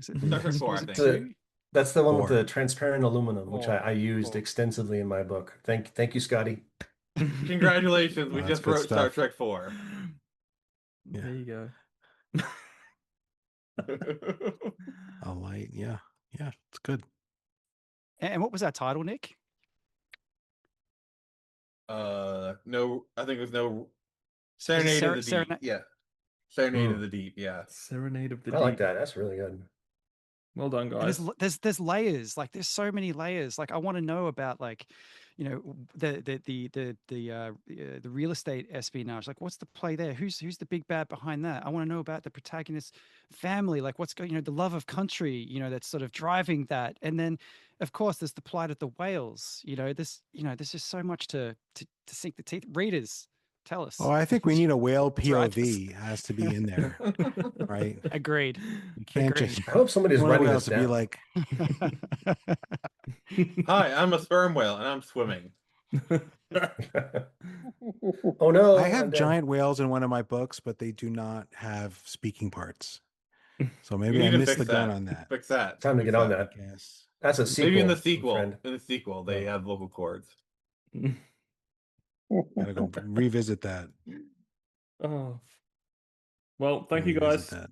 Speaker 4: Star Trek 4, I
Speaker 6: was it
Speaker 4: think.
Speaker 6: two?
Speaker 5: That's the one with
Speaker 3: Four.
Speaker 5: the transparent aluminum, which
Speaker 1: Four.
Speaker 5: I used
Speaker 1: Four.
Speaker 5: extensively in my book. Thank you, Scotty.
Speaker 4: Congratulations! We
Speaker 3: That's
Speaker 4: just
Speaker 3: good
Speaker 4: wrote Star
Speaker 3: stuff.
Speaker 4: Trek 4.
Speaker 1: There you go.
Speaker 3: A light, yeah, it's good.
Speaker 6: And what was our title, Nick?
Speaker 4: No, I think it was no
Speaker 6: Serenade
Speaker 4: Serenade of the Deep. Yeah, Serenade of the Deep. Yeah,
Speaker 1: Serenade of the
Speaker 5: I like
Speaker 1: Deep.
Speaker 5: that. That's really good.
Speaker 1: Well done, guys.
Speaker 6: And there's layers. Like there's so many layers. Like I want to know about the real estate espionage. Like what's the play there? Who's the big bad behind that? I want to know about the protagonist's family. Like what's going, the love of country, that's sort of driving that. And then of course there's the plight of the whales. There's just so much to sink the teeth. Readers, tell us.
Speaker 3: Oh, I think we need a whale
Speaker 6: Write this.
Speaker 3: POV has to be in there, right?
Speaker 6: Agreed.
Speaker 3: You can't
Speaker 6: Agreed.
Speaker 3: just
Speaker 5: I hope somebody's
Speaker 3: one
Speaker 5: writing
Speaker 3: whales
Speaker 5: this
Speaker 3: to be
Speaker 5: down.
Speaker 3: like,
Speaker 4: Hi, I'm a sperm whale and I'm swimming.
Speaker 5: Oh no,
Speaker 3: I
Speaker 5: I'm
Speaker 3: have
Speaker 5: dead.
Speaker 3: giant whales in one of my books, but they do not have speaking parts. So
Speaker 4: You
Speaker 3: maybe
Speaker 4: need
Speaker 3: I
Speaker 4: to
Speaker 3: missed
Speaker 4: fix
Speaker 3: the gun
Speaker 4: that.
Speaker 3: on that.
Speaker 4: Fix that.
Speaker 5: Time to
Speaker 4: Fix
Speaker 5: get on
Speaker 3: I
Speaker 5: that.
Speaker 3: guess.
Speaker 5: That's a sequel.
Speaker 4: Maybe in the
Speaker 5: my
Speaker 4: sequel.
Speaker 5: friend.
Speaker 4: In the sequel, they have vocal cords.
Speaker 3: Gotta go revisit that.
Speaker 1: Oh. Well, thank you
Speaker 3: Revisit
Speaker 1: guys.
Speaker 3: that.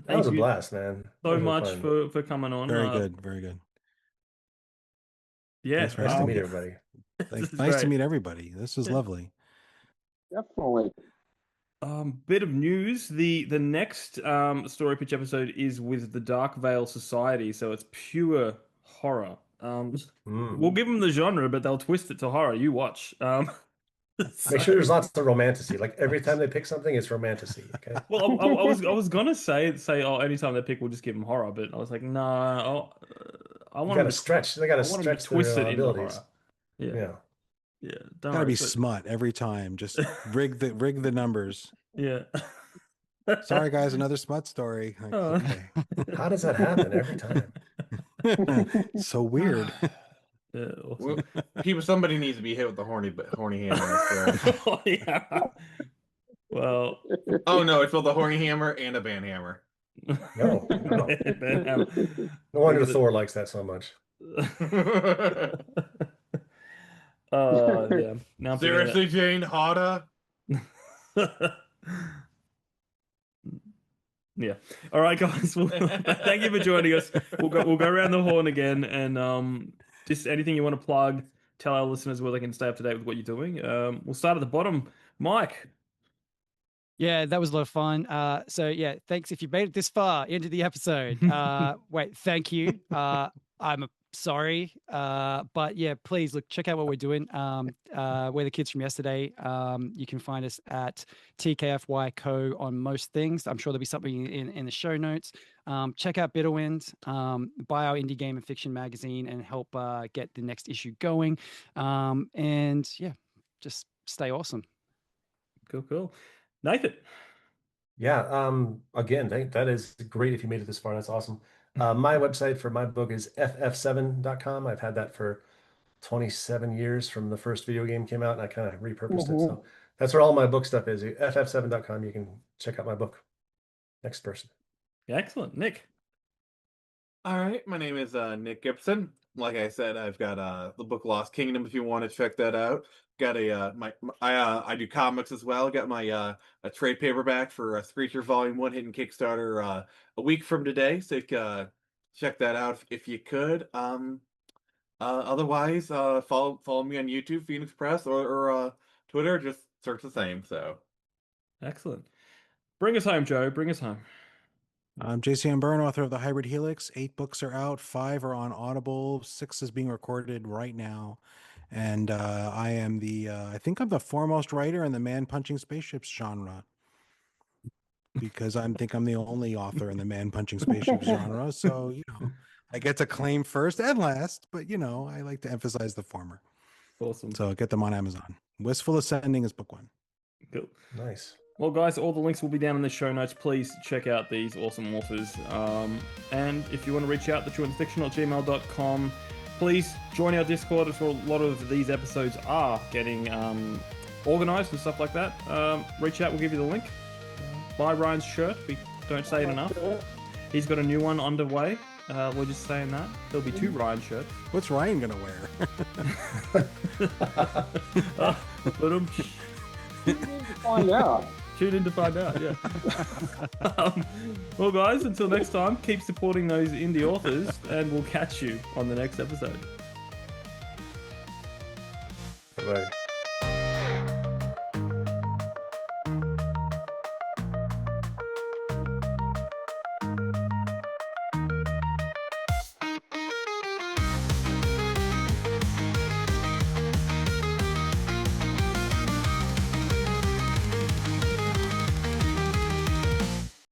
Speaker 5: That was a
Speaker 1: Thank you
Speaker 5: blast, man. That
Speaker 1: so
Speaker 5: was really
Speaker 1: much
Speaker 5: fun.
Speaker 1: for coming on.
Speaker 3: Very good. Very good.
Speaker 1: Yeah.
Speaker 3: Thanks for
Speaker 5: Nice to
Speaker 3: having
Speaker 5: meet
Speaker 3: me.
Speaker 5: everybody.
Speaker 1: This is
Speaker 3: Nice to
Speaker 1: great.
Speaker 3: meet everybody. This was lovely.
Speaker 2: Definitely.
Speaker 1: Bit of news. The next story pitch episode is with the Dark Veil Society, so it's pure horror. We'll give them the genre, but they'll twist it to horror. You watch.
Speaker 5: Make sure there's lots of romanticy. Like every time they pick something, it's romanticy. Okay.
Speaker 1: Well, I was gonna say oh, anytime they pick, we'll just give them horror, but I was like, nah, I
Speaker 5: You
Speaker 1: want
Speaker 5: got
Speaker 1: them
Speaker 5: to stretch. They got to
Speaker 1: I want them to
Speaker 5: stretch
Speaker 1: twist
Speaker 5: their
Speaker 1: it into
Speaker 5: abilities.
Speaker 1: horror. Yeah,
Speaker 5: Yeah.
Speaker 1: yeah. Don't
Speaker 3: Gotta
Speaker 1: worry.
Speaker 3: be smut every time. Just rig the numbers.
Speaker 1: Yeah.
Speaker 3: Sorry guys, another smut story. Like,
Speaker 1: Oh.
Speaker 3: okay.
Speaker 5: How does that happen every time?
Speaker 3: So weird.
Speaker 1: Yeah, awesome.
Speaker 4: Somebody needs to be hit with the horny hammer. So.
Speaker 1: Oh, yeah. Well,
Speaker 4: Oh no, it's both a horny hammer and a band hammer.
Speaker 5: No.
Speaker 1: Ben Ham-
Speaker 5: No wonder
Speaker 1: Look at
Speaker 5: Thor likes that so much.
Speaker 1: Yeah. Now I'm thinking
Speaker 4: Seriously, Jane Hada?
Speaker 1: about- Yeah. All right, guys. Well, thank you for joining us. We'll go around the horn again, and just anything you want to plug, tell our listeners where they can stay up to date with what you're doing. We'll start at the bottom. Mike.
Speaker 6: Yeah, that was a lot of fun. So yeah, thanks if you made it this far into the episode. Wait, thank you. I'm sorry. But yeah, please look, check out what we're doing. We're the kids from yesterday. You can find us at TKFY Co on most things. I'm sure there'll be something in the show notes. Check out Bitterwind, buy our indie game and fiction magazine and help get the next issue going. And yeah, just stay awesome.
Speaker 1: Cool. Nathan.
Speaker 5: Yeah. Again, that is great if you made it this far. That's awesome. My website for my book is ff7.com. I've had that for 27 years from the first video game came out, and I kind of repurposed it. So that's where all my book stuff is. ff7.com. You can check out my book. Next person.
Speaker 1: Yeah, excellent. Nick.
Speaker 4: All right, my name is Nick Gibson. Like I said, I've got the book Lost Kingdom. If you want to check that out, got I do comics as well. Got my a trade paperback for Screecher Volume 1 hitting Kickstarter a week from today. So you can check that out if you could. Otherwise, follow me on YouTube, Phoenix Press, or Twitter. Just search the same. So
Speaker 1: Excellent. Bring us home, Joe. Bring us home.
Speaker 3: I'm JCM Berne, author of The Hybrid Helix. 8 books are out, 5 are on Audible, 6 is being recorded right now. And I am I think I'm the foremost writer in the man punching spaceships genre. Because think I'm the only author in the man punching spaceships genre. So, I get to claim first and last, but I like to emphasize the former.
Speaker 1: Awesome.
Speaker 3: So get them on Amazon. Wistful Ascending is book 1.
Speaker 1: Cool.
Speaker 5: Nice.
Speaker 1: Well, guys, all the links will be down in the show notes. Please check out these awesome authors. And if you want to reach out, thetrueandthefictional@gmail.com. Please join our Discord. It's where a lot of these episodes are getting organized and stuff like that. Reach out. We'll give you the link. Buy Ryan's shirt. We don't say it enough. He's got a new one underway. We're just saying that. There'll be 2 Ryan shirts.
Speaker 3: What's Ryan going to wear?
Speaker 1: Let him
Speaker 2: Find out.
Speaker 1: tune in to find out, yeah. Well, guys, until next time, keep supporting those indie authors, and we'll catch you on the next episode.
Speaker 5: Bye-bye.